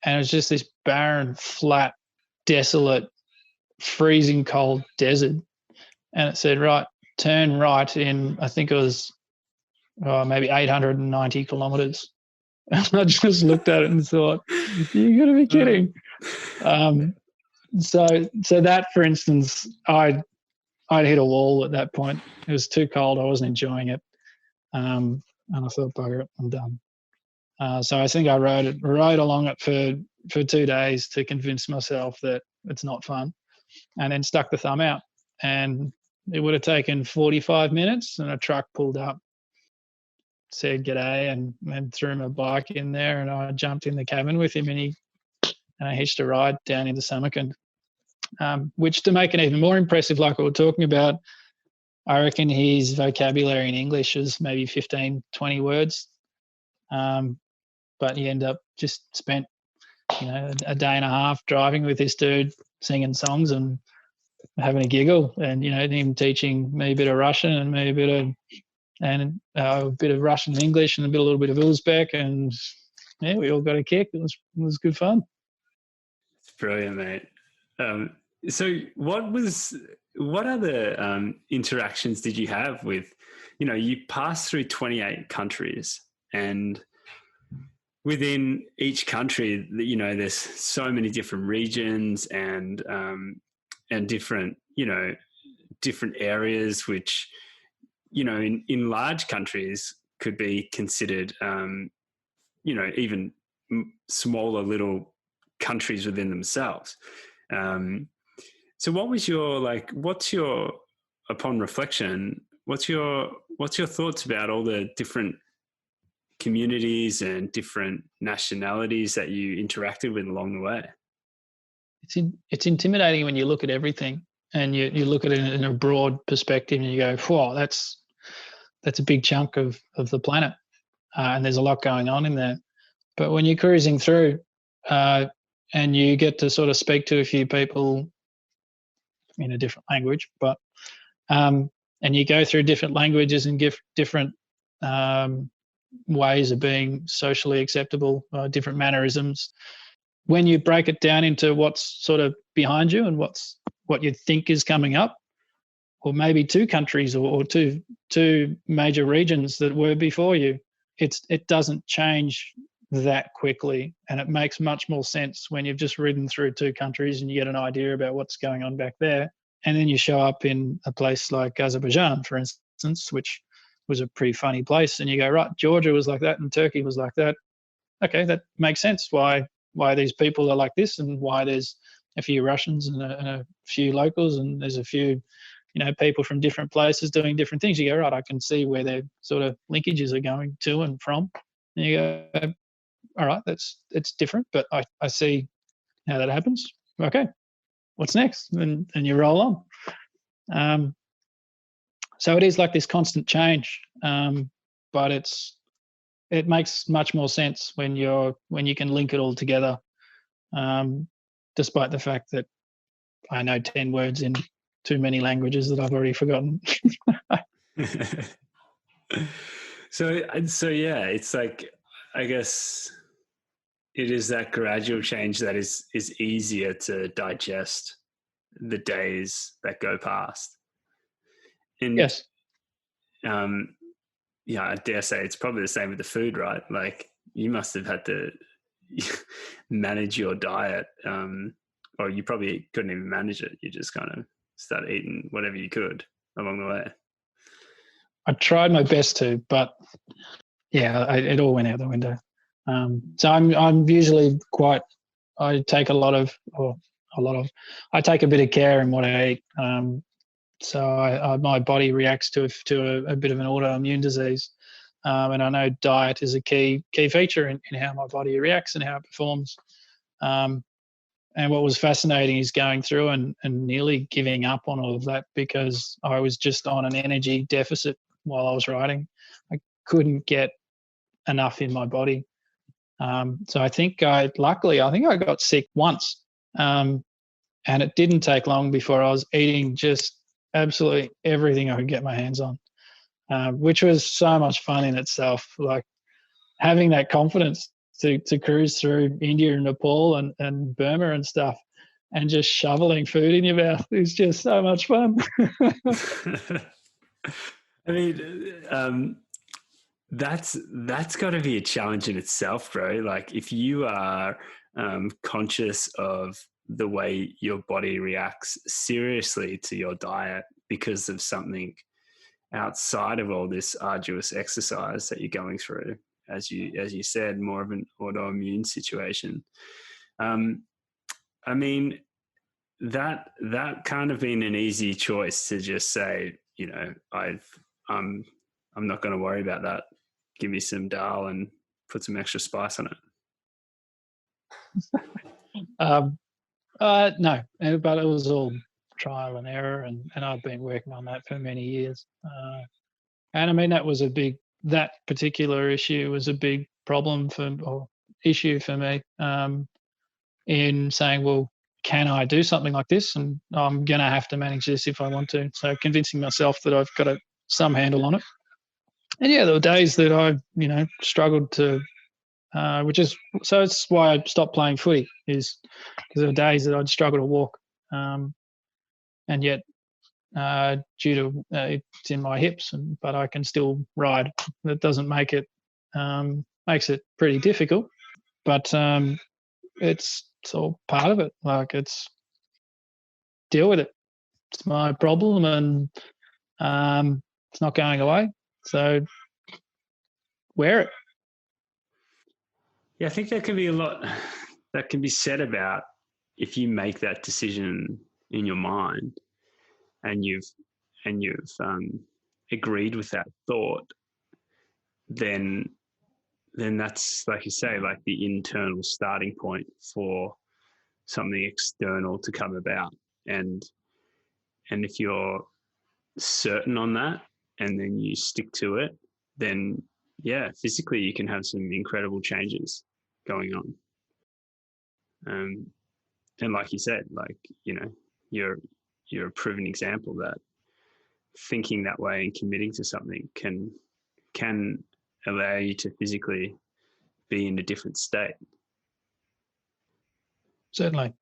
And it was just this barren, flat, desolate, freezing cold desert. And it said, right, turn right in, I think it was maybe 890 kilometres. And I just looked at it and thought, you got to be kidding. So that, for instance, I'd hit a wall at that point. It was too cold. I wasn't enjoying it. And I thought, bugger it, I'm done. So I think I rode along it for 2 days to convince myself that it's not fun, and then stuck the thumb out. And it would have taken 45 minutes, and a truck pulled up, said g'day, and threw my bike in there, and I jumped in the cabin with him, and I hitched a ride down into Samarkand. Which, to make it even more impressive, like we were talking about, I reckon his vocabulary in English is maybe 15, 20 words. But he ended up just spent, a day and a half driving with this dude, singing songs and having a giggle, and, him teaching me a bit of Russian and me a bit of Russian and English and a little bit of Uzbek, and yeah, we all got a kick. It was good fun. It's brilliant, mate. So what other interactions did you have with, you passed through 28 countries, and within each country, there's so many different regions and different, different areas, which, in large countries could be considered, even smaller little countries within themselves. So upon reflection, what's your thoughts about all the different communities and different nationalities that you interacted with along the way? It's intimidating when you look at everything and you look at it in a broad perspective, and you go, whoa, that's a big chunk of the planet, and there's a lot going on in there. But when you're cruising through and you get to sort of speak to a few people in a different language, and you go through different languages and different ways of being socially acceptable, different mannerisms. When you break it down into what's sort of behind you and what you think is coming up, or maybe two countries or two major regions that were before you, it doesn't change that quickly, and it makes much more sense when you've just ridden through two countries and you get an idea about what's going on back there, and then you show up in a place like Azerbaijan, for instance, which was a pretty funny place, and you go, right, Georgia was like that and Turkey was like that. Okay, that makes sense why these people are like this, and why there's a few Russians and a few locals, and there's a few people from different places doing different things. You go, right, I can see where their sort of linkages are going to and from. And you go, all right, it's different, but I see how that happens. Okay, what's next? And you roll on. So it is like this constant change, but it makes much more sense when you can link it all together, despite the fact that I know 10 words in too many languages that I've already forgotten. So yeah, it's like, I guess it is that gradual change that is easier to digest the days that go past. And yes. Yeah, I dare say it's probably the same with the food, right? Like, you must have had to manage your diet, or you probably couldn't even manage it. You just kind of started eating whatever you could along the way. I tried my best to, but yeah, it all went out the window. So I'm usually I take I take a bit of care in what I eat. So my body reacts to a bit of an autoimmune disease, and I know diet is a key feature in how my body reacts and how it performs. And what was fascinating is going through and nearly giving up on all of that, because I was just on an energy deficit while I was riding. I couldn't get enough in my body. So I think I got sick once, and it didn't take long before I was eating just absolutely everything I could get my hands on, which was so much fun in itself. Like, having that confidence to cruise through India and Nepal and Burma and stuff, and just shoveling food in your mouth is just so much fun. I mean, that's got to be a challenge in itself, bro. Like, if you are conscious of the way your body reacts seriously to your diet because of something outside of all this arduous exercise that you're going through, as you said, more of an autoimmune situation. I mean, that can't have been an easy choice to just say, I'm not going to worry about that. Give me some dal and put some extra spice on it. No, but it was all trial and error, and I've been working on that for many years. And I mean, that particular issue was a big problem issue for me, in saying, well, can I do something like this? And I'm going to have to manage this if I want to. So convincing myself that I've got some handle on it. And yeah, there were days that I, struggled to, so it's why I stopped playing footy, is because there were days that I'd struggle to walk. And yet, due to it's in my hips, but I can still ride. That doesn't make it, makes it pretty difficult, but it's all part of it. Like, it's deal with it. It's my problem, and it's not going away. So wear it. Yeah, I think there can be a lot that can be said about, if you make that decision in your mind and you've agreed with that thought, then that's, like you say, like the internal starting point for something external to come about. And if you're certain on that and then you stick to it, then yeah, physically you can have some incredible changes going on. And like you said, like, you're a proven example that thinking that way and committing to something can allow you to physically be in a different state. Certainly.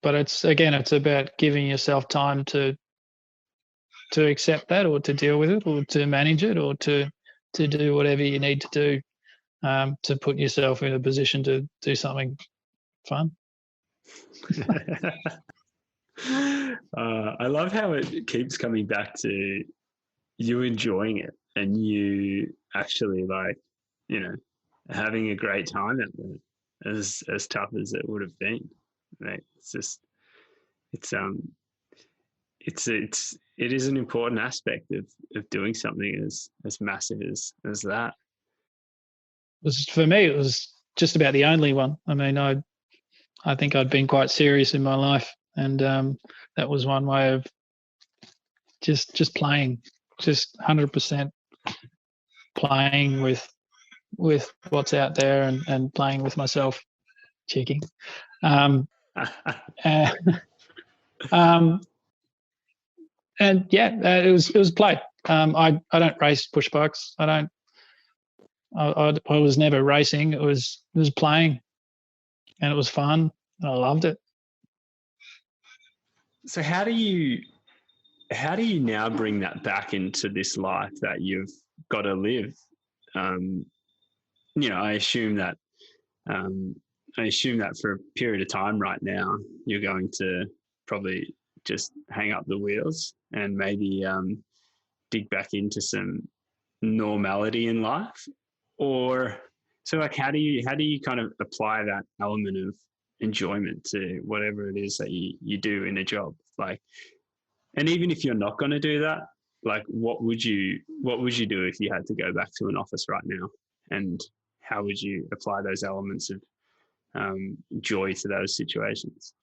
But it's about giving yourself time to accept that, or to deal with it, or to manage it, or to do whatever you need to do to put yourself in a position to do something fun. I love how it keeps coming back to you enjoying it and you actually having a great time at it, as tough as it would have been. Like, it is an important aspect of doing something as massive as that. For me, it was just about the only one. I mean, I think I'd been quite serious in my life, and that was one way of just playing, just 100% playing with what's out there, and playing with myself, cheeky. And it was play. I don't race push bikes. I was never racing. It was playing, and it was fun, and I loved it. So how do you now bring that back into this life that you've got to live? I assume that for a period of time right now, you're going to probably just hang up the wheels and maybe dig back into some normality in life. Or so, like, how do you kind of apply that element of enjoyment to whatever it is that you do in a job? Like, and even if you're not going to do that, like, what would you do if you had to go back to an office right now? And how would you apply those elements of joy to those situations?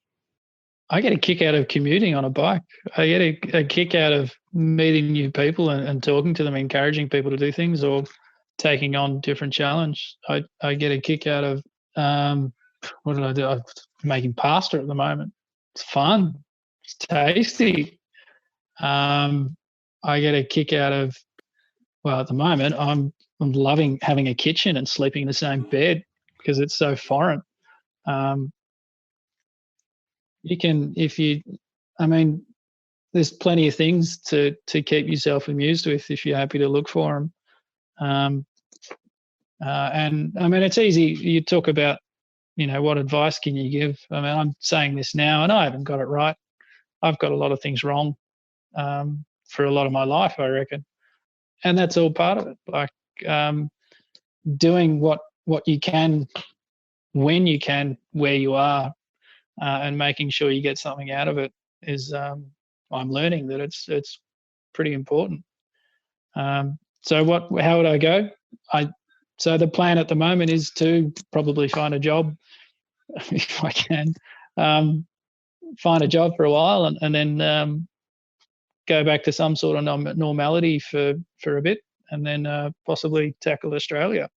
I get a kick out of commuting on a bike. I get a kick out of meeting new people and talking to them, encouraging people to do things, or taking on different challenge. I get a kick out of what did I do? I'm making pasta at the moment. It's fun. It's tasty. I get a kick out of, well, at the moment I'm loving having a kitchen and sleeping in the same bed because it's so foreign. There's plenty of things to keep yourself amused with if you're happy to look for them. And I mean, it's easy. You talk about, what advice can you give? I mean, I'm saying this now and I haven't got it right. I've got a lot of things wrong for a lot of my life, I reckon. And that's all part of it. Like doing what you can, when you can, where you are, and making sure you get something out of it is, I'm learning that it's pretty important. How would I go? So the plan at the moment is to probably find a job if I can, find a job for a while and then go back to some sort of normality for a bit, and then possibly tackle Australia.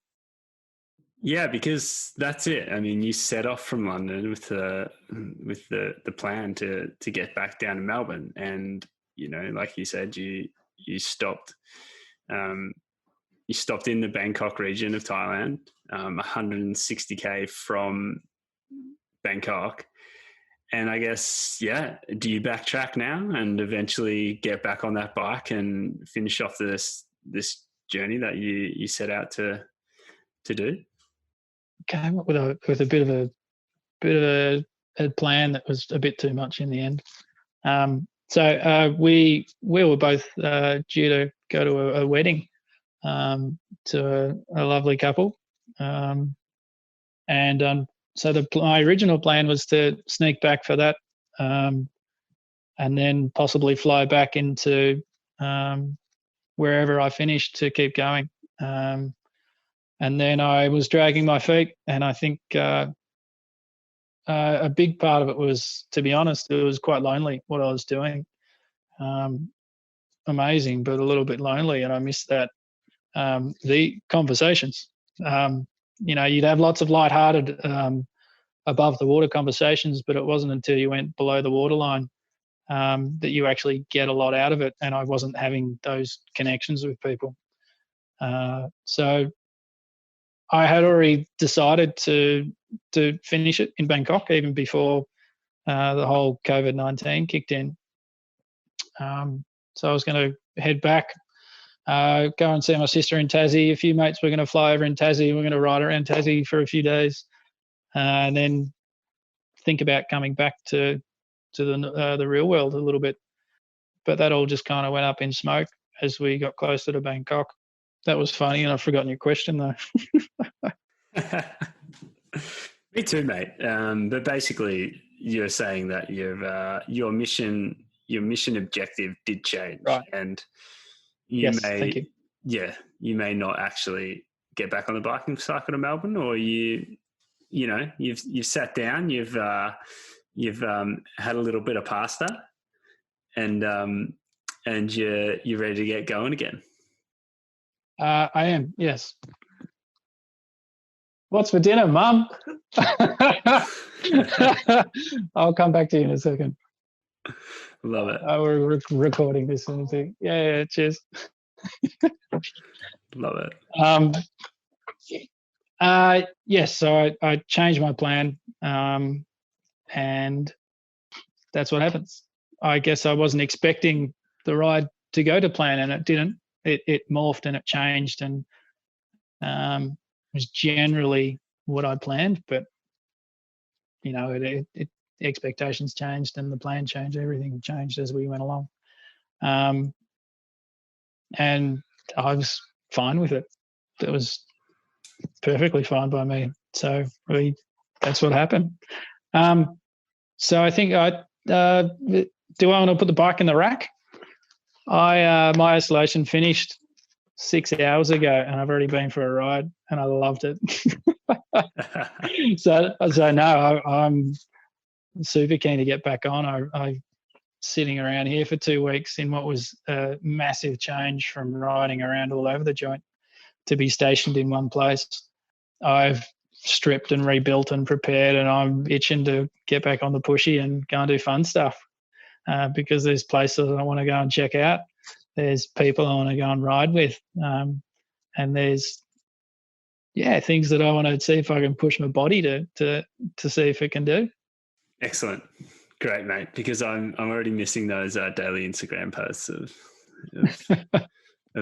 Yeah, because that's it. I mean, you set off from London with the plan to get back down to Melbourne, and like you said, you stopped. You stopped in the Bangkok region of Thailand, 160k from Bangkok. And I guess, do you backtrack now and eventually get back on that bike and finish off this journey that you set out to do? Came up with a bit of a plan that was a bit too much in the end. So we were both due to go to a wedding to a lovely couple, so my original plan was to sneak back for that, and then possibly fly back into wherever I finished to keep going. And then I was dragging my feet, and I think a big part of it was, to be honest, it was quite lonely what I was doing. Amazing, but a little bit lonely, and I missed that. The conversations. You'd have lots of lighthearted above the water conversations, but it wasn't until you went below the waterline that you actually get a lot out of it, and I wasn't having those connections with people. So I had already decided to finish it in Bangkok even before the whole COVID-19 kicked in. So I was going to head back, go and see my sister in Tassie. A few mates were going to fly over in Tassie. We're going to ride around Tassie for a few days, and then think about coming back to the real world a little bit. But that all just kind of went up in smoke as we got closer to Bangkok. That was funny, and I've forgotten your question though. Me too, mate. But basically, you're saying that your mission objective did change, Right. and Thank you. You may not actually get back on the biking cycle to Melbourne, or you've sat down, you've had a little bit of pasta, and you're ready to get going again. I am, yes. What's for dinner, Mum? I'll come back to you in a second. Love it. We're recording this and thing. Yeah, cheers. Love it. Yes, so I changed my plan, and that's what happens. I guess I wasn't expecting the ride to go to plan, and it didn't. It morphed and it changed, and was generally what I planned, but the expectations changed and the plan changed. Everything changed as we went along, and I was fine with it. It was perfectly fine by me. So really, that's what happened. So I think do I want to put the bike in the rack? My isolation finished 6 hours ago, and I've already been for a ride, and I loved it. So no, I'm super keen to get back on. I sitting around here for 2 weeks in what was a massive change from riding around all over the joint to be stationed in one place. I've stripped and rebuilt and prepared, and I'm itching to get back on the pushy and go and do fun stuff, because there's places I want to go and check out. There's people I want to go and ride with, and there's things that I want to see if I can push my body to see if it can do. Excellent. Great, mate, because I'm already missing those daily Instagram posts of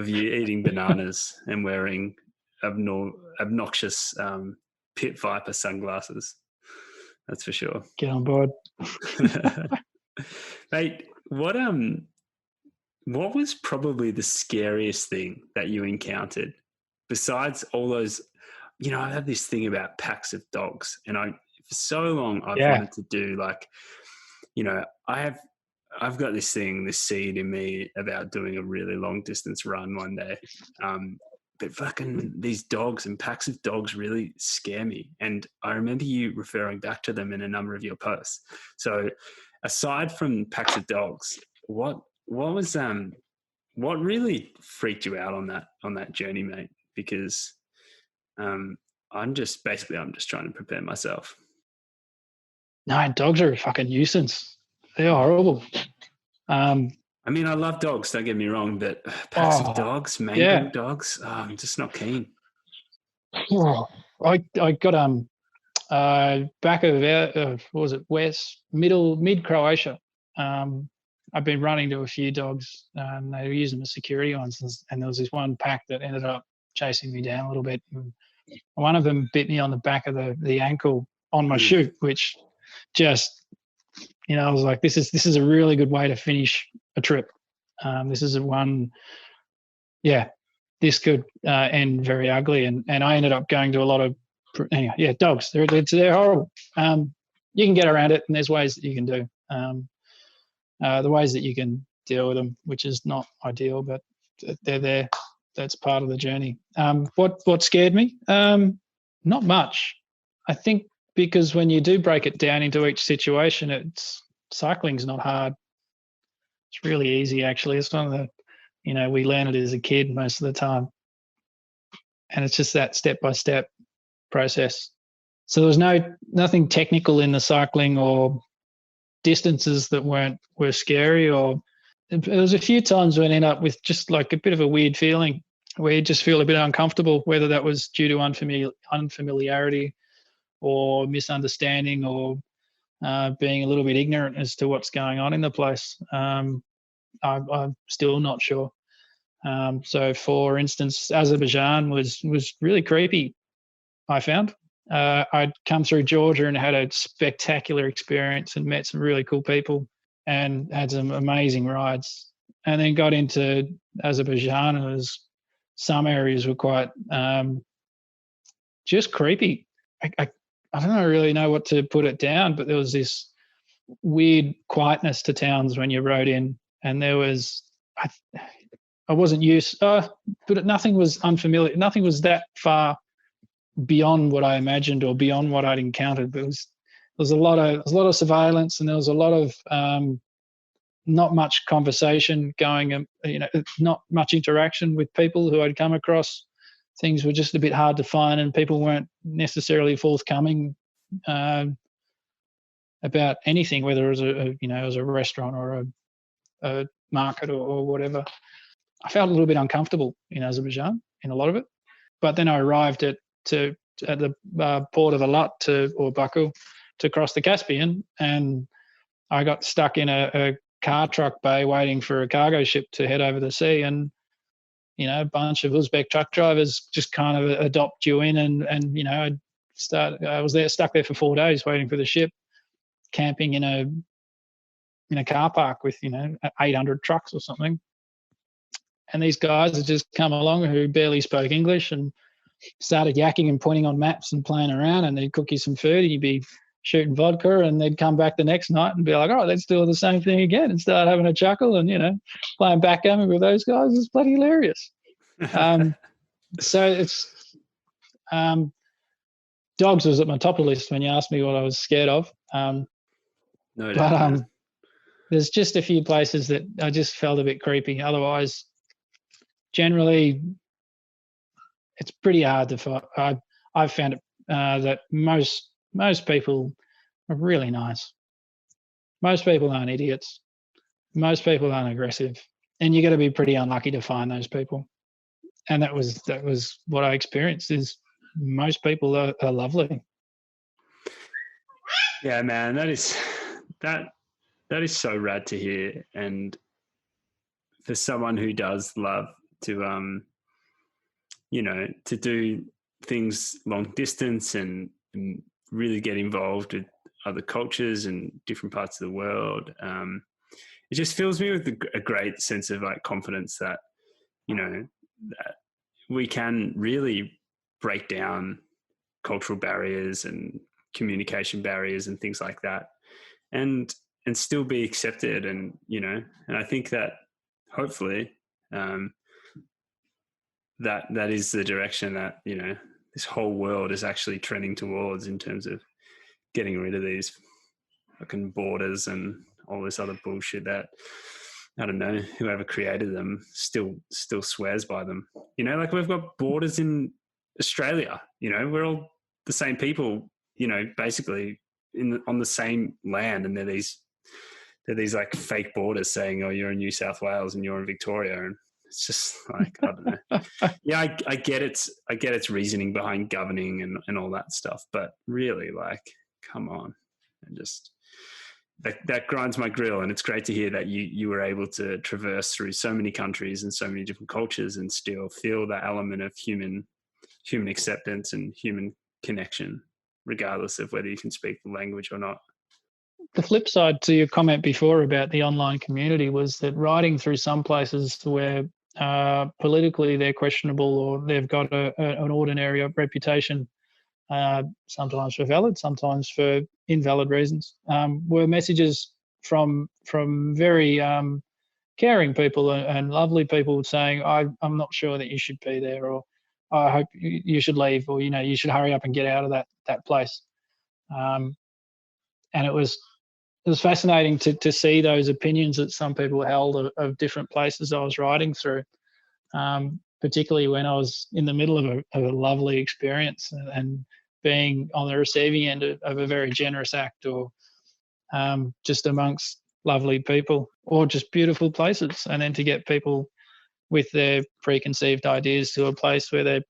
you eating bananas and wearing obnoxious pit viper sunglasses. That's for sure. Get on board. Mate, what was probably the scariest thing that you encountered besides all those? I have this thing about packs of dogs, and for so long I've wanted to do I've got this seed in me about doing a really long distance run one day. But fucking these dogs and packs of dogs really scare me. And I remember you referring back to them in a number of your posts. So aside from packs of dogs, what really freaked you out on that journey, mate? Because I'm just trying to prepare myself. No, dogs are a fucking nuisance. They're horrible. I mean, I love dogs, don't get me wrong, but packs of dogs, mangled dogs, I'm just not keen. I got back of what was it, mid Croatia. I've been running to a few dogs, and they were using the security ones, and there was this one pack that ended up chasing me down a little bit. And one of them bit me on the back of the ankle on my shoe, which just, I was like, this is a really good way to finish a trip. This is this could end very ugly. And I ended up going to a lot of, dogs. They're horrible. You can get around it, and there's ways that you can do. The ways that you can deal with them, which is not ideal, but they're there. That's part of the journey. What scared me? Not much. I think because when you do break it down into each situation, cycling's not hard. It's really easy, actually. It's one of the, we learn it as a kid most of the time. And it's just that step-by-step process. So there was nothing technical in the cycling or distances that were scary, or there was a few times when I ended up with just like a bit of a weird feeling. where you just feel a bit uncomfortable, whether that was due to unfamiliarity or misunderstanding or being a little bit ignorant as to what's going on in the place. I'm still not sure. So, for instance, Azerbaijan was really creepy, I found. I'd come through Georgia and had a spectacular experience and met some really cool people and had some amazing rides. And then got into Azerbaijan, and some areas were quite just creepy. I don't really know what to put it down, but there was this weird quietness to towns when you rode in, and there was I wasn't used, but nothing was unfamiliar. Nothing was that far beyond what I imagined or beyond what I'd encountered. But there was a lot of surveillance, and there was a lot of not much conversation going. Not much interaction with people who I'd come across. Things were just a bit hard to find, and people weren't necessarily forthcoming about anything, whether it was a restaurant or a market or whatever. I felt a little bit uncomfortable in Azerbaijan in a lot of it, but then I arrived at the port of Alat or Baku to cross the Caspian, and I got stuck in a car truck bay waiting for a cargo ship to head over the sea, and a bunch of Uzbek truck drivers just kind of adopt you in, and I was stuck there for 4 days waiting for the ship, camping in a car park with 800 trucks or something. And these guys had just come along who barely spoke English and started yakking and pointing on maps and playing around, and they'd cook you some food and you'd be shooting vodka, and they'd come back the next night and be like, all right, let's do the same thing again, and start having a chuckle and, playing backgammon with those guys is bloody hilarious. So it's dogs was at my top of the list when you asked me what I was scared of. No doubt. There's just a few places that I just felt a bit creepy. Otherwise, generally, it's pretty hard to find. I've found it that most people are really nice. Most people aren't idiots. Most people aren't aggressive, and you got to be pretty unlucky to find those people. And that was what I experienced. Is most people are lovely. Yeah, man, that is so rad to hear. And for someone who does love to to do things long distance and really get involved with other cultures and different parts of the world, it just fills me with a great sense of confidence that that we can really break down cultural barriers and communication barriers and things like that, and still be accepted. And and I think that hopefully that is the direction that this whole world is actually trending towards, in terms of getting rid of these fucking borders and all this other bullshit that, I don't know, whoever created them still swears by them. We've got borders in Australia. We're all the same people. Basically on the same land, and they're these fake borders saying, "Oh, you're in New South Wales and you're in Victoria," and it's just I don't know. Yeah, I get its reasoning behind governing and all that stuff, but really, come on, and just. That grinds my grill, and it's great to hear that you were able to traverse through so many countries and so many different cultures and still feel that element of human acceptance and human connection, regardless of whether you can speak the language or not. The flip side to your comment before about the online community was that riding through some places where politically they're questionable, or they've got an ordinary reputation, sometimes for valid, sometimes for invalid reasons, were messages from very caring people and lovely people saying, I'm not sure that you should be there, or I hope you should leave, or you should hurry up and get out of that place. And it was fascinating to see those opinions that some people held of different places I was riding through, particularly when I was in the middle of a lovely experience and being on the receiving end of a very generous act, or just amongst lovely people, or just beautiful places. And then to get people with their preconceived ideas to a place where they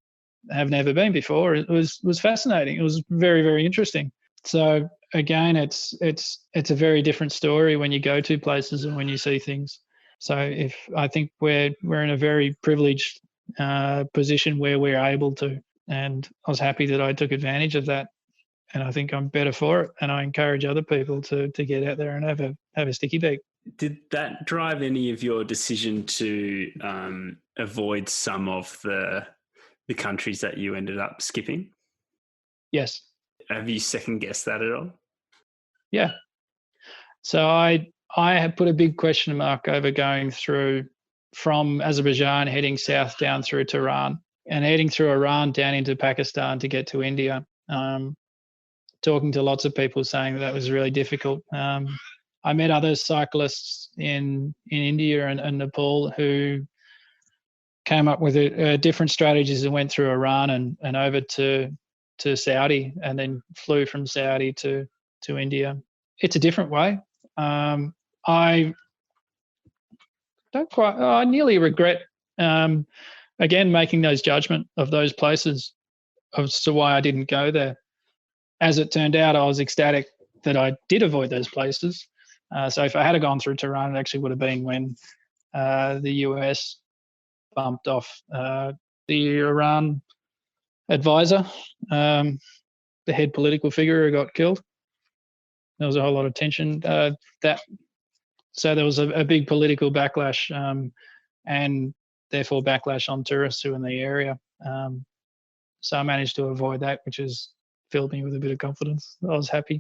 have never been before. It was fascinating. It was very, very interesting. So again, it's a very different story when you go to places and when you see things. So I think we're in a very privileged position where we're able to, and I was happy that I took advantage of that. And I think I'm better for it. And I encourage other people to get out there and have a sticky beak. Did that drive any of your decision to avoid some of the countries that you ended up skipping? Yes. Have you second guessed that at all? Yeah. So I have put a big question mark over going through from Azerbaijan, heading south down through to Iran, and heading through Iran down into Pakistan to get to India. Talking to lots of people saying that was really difficult. I met other cyclists in India and Nepal who came up with different strategies and went through Iran and over to Saudi, and then flew from Saudi to India. It's a different way. I nearly regret again making those judgment of those places as to why I didn't go there. As it turned out, I was ecstatic that I did avoid those places. So if I had gone through Tehran, it actually would have been when the US bumped off the Iran advisor, the head political figure who got killed. There was a whole lot of tension. So there was a big political backlash, and therefore backlash on tourists who were in the area. So I managed to avoid that, which has filled me with a bit of confidence. I was happy.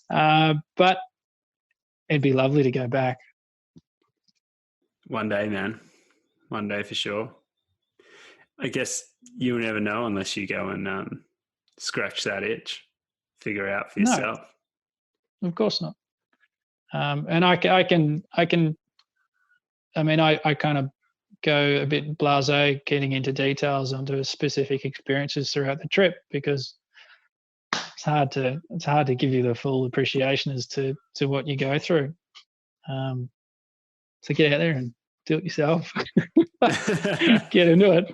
But it'd be lovely to go back. One day, man. One day for sure. I guess you'll never know unless you go and scratch that itch, figure it out for yourself. No, of course not. And I kind of go a bit blasé, getting into details onto specific experiences throughout the trip, because it's hard to give you the full appreciation as to what you go through. So get out there and do it yourself. Get into it.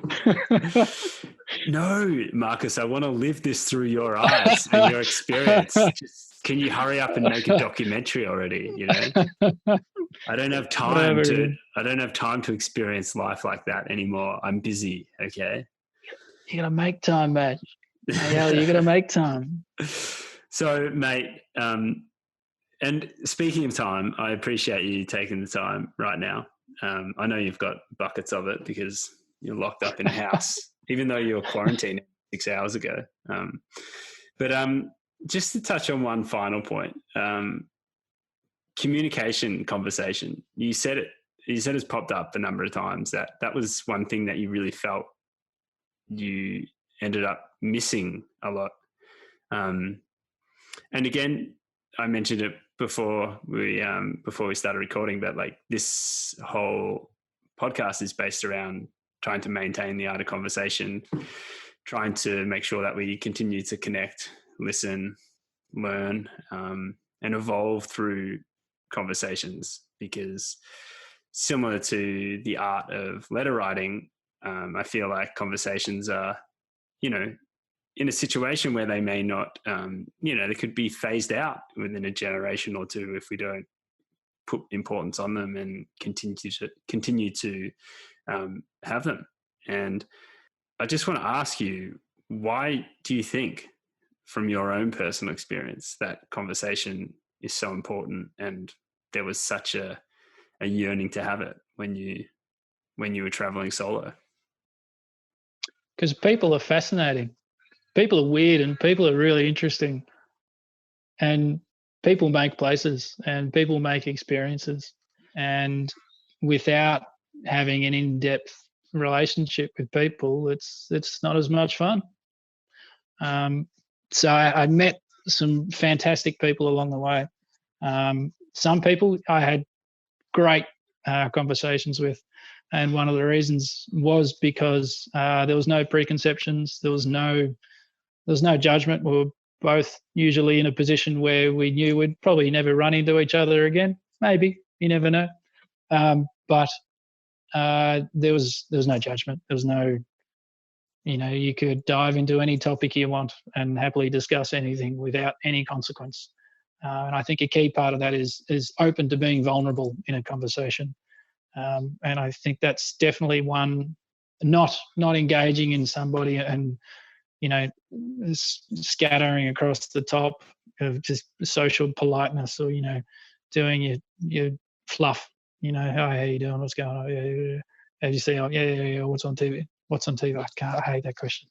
No, Marcus, I want to live this through your eyes and your experience. Just, can you hurry up and make a documentary already? You know, I don't have time to experience life like that anymore. I'm busy. Okay. You gotta make time, mate. You gotta make time. So, mate, and speaking of time, I appreciate you taking the time right now. I know you've got buckets of it because you're locked up in a house, even though you were quarantined 6 hours ago. But just to touch on one final point, communication, conversation. You said it's popped up a number of times that was one thing that you really felt you ended up missing a lot. And again, I mentioned it before we started recording, but like this whole podcast is based around trying to maintain the art of conversation, trying to make sure that we continue to connect, listen, learn, and evolve through conversations, because similar to the art of letter writing, I feel like conversations are, in a situation where they may not, they could be phased out within a generation or two if we don't put importance on them and continue to have them. And I just want to ask you, why do you think, from your own personal experience, that conversation is so important and there was such a yearning to have it when you were traveling solo? Because people are fascinating. People are weird and people are really interesting. And people make places and people make experiences. And without having an in-depth relationship with people, it's not as much fun. So I met some fantastic people along the way. Some people I had great conversations with. And one of the reasons was because there was no preconceptions. There was no judgment. We were both usually in a position where we knew we'd probably never run into each other again. Maybe, you never know. But there was no judgment. There was no, you could dive into any topic you want and happily discuss anything without any consequence. And I think a key part of that is open to being vulnerable in a conversation. And I think that's definitely one, not engaging in somebody and, scattering across the top of just social politeness, or, doing your fluff, how you doing? What's going on? Yeah. Have you seen? Yeah. What's on TV? What's on TV? I hate that question.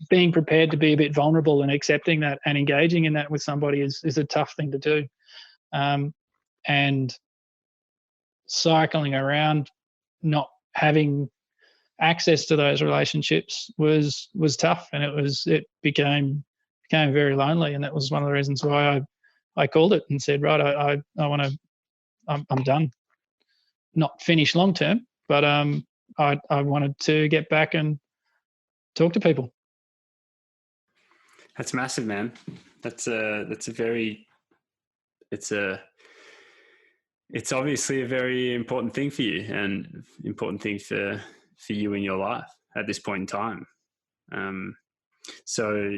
Being prepared to be a bit vulnerable and accepting that and engaging in that with somebody is a tough thing to do. And cycling around, not having access to those relationships was tough, and it became very lonely. And that was one of the reasons why I called it and said, right, I want to, I'm done. Not finish long term, but I wanted to get back and talk to people. That's massive, man. It's obviously a very important thing for you, and important thing for you in your life at this point in time. So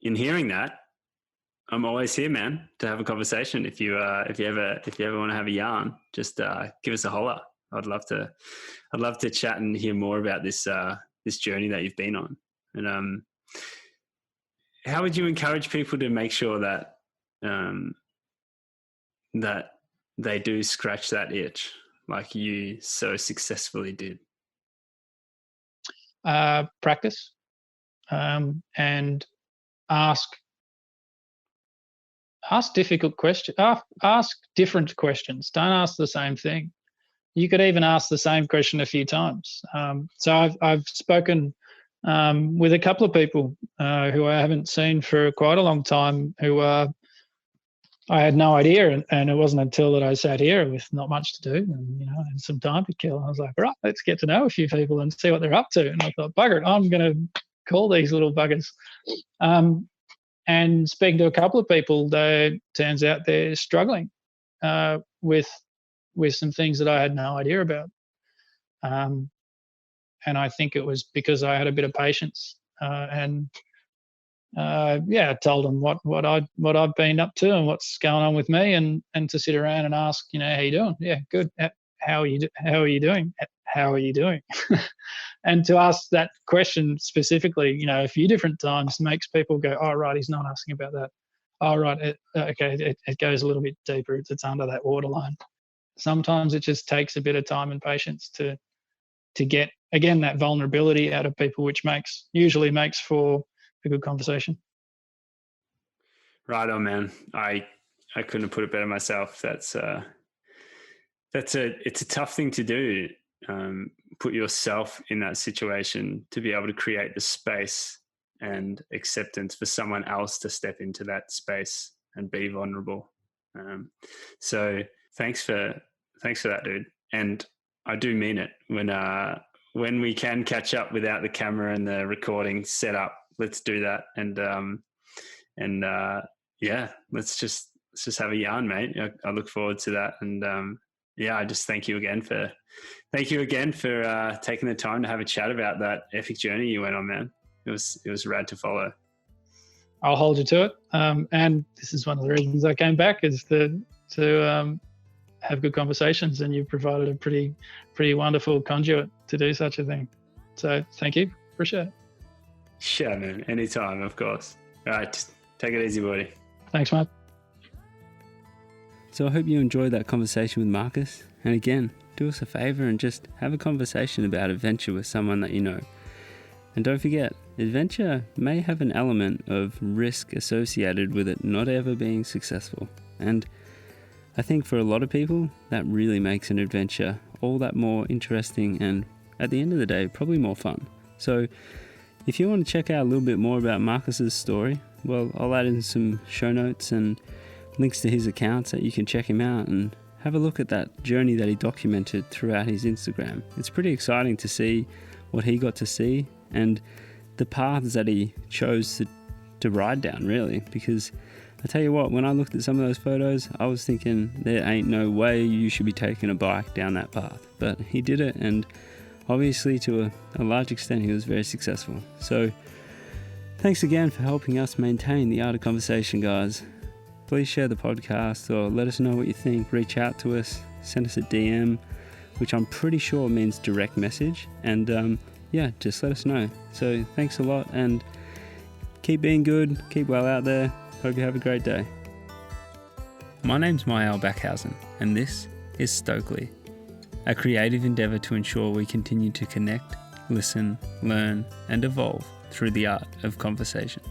in hearing that, I'm always here, man, to have a conversation. If you ever want to have a yarn, just give us a holler. I'd love to chat and hear more about this journey that you've been on. And how would you encourage people to make sure that that they do scratch that itch like you so successfully did? Practice, and ask difficult questions. Ask different questions. Don't ask the same thing. You could even ask the same question a few times. So I've spoken with a couple of people who I haven't seen for quite a long time, who I had no idea, and it wasn't until that I sat here with not much to do and and some time to kill. I was like, right, let's get to know a few people and see what they're up to. And I thought, bugger it, I'm going to call these little buggers. And speaking to a couple of people, turns out they're struggling with some things that I had no idea about. And I think it was because I had a bit of patience I told them what I've been up to and what's going on with me, and to sit around and ask, how you doing? Yeah, good. How are you doing? How are you doing? And to ask that question specifically, a few different times makes people go, oh, right, he's not asking about that. Oh, right, it goes a little bit deeper. It's under that waterline. Sometimes it just takes a bit of time and patience to get, again, that vulnerability out of people, which usually makes for a good conversation. Right on, man. I couldn't have put it better myself. It's a tough thing to do. Put yourself in that situation to be able to create the space and acceptance for someone else to step into that space and be vulnerable. So thanks for that, dude. And I do mean it. When we can catch up without the camera and the recording set up, let's do that. And let's just have a yarn, mate. I look forward to that. And I just thank you again for taking the time to have a chat about that epic journey you went on, man. It was rad to follow. I'll hold you to it. And this is one of the reasons I came back, is to have good conversations, and you've provided a pretty wonderful conduit to do such a thing. So thank you. Appreciate it. Sure, man. Anytime, of course. All right, just take it easy, buddy. Thanks, mate. So I hope you enjoyed that conversation with Marcus. And again, do us a favour and just have a conversation about adventure with someone that you know. And don't forget, adventure may have an element of risk associated with it not ever being successful. And I think for a lot of people, that really makes an adventure all that more interesting and, at the end of the day, probably more fun. So if you want to check out a little bit more about Marcus's story, well, I'll add in some show notes and links to his accounts that you can check him out and have a look at that journey that he documented throughout his Instagram. It's pretty exciting to see what he got to see and the paths that he chose to ride down, really, because I tell you what, when I looked at some of those photos, I was thinking there ain't no way you should be taking a bike down that path. But he did it, and obviously to a large extent he was very successful. So thanks again for helping us maintain the art of conversation, guys. Please share the podcast or let us know what you think. Reach out to us, send us a DM, which I'm pretty sure means direct message, and just let us know. So thanks a lot, and keep being good, keep well out there. Hope you have a great day. My name's Mael Backhausen, and this is Stokely, a creative endeavour to ensure we continue to connect, listen, learn, and evolve through the art of conversation.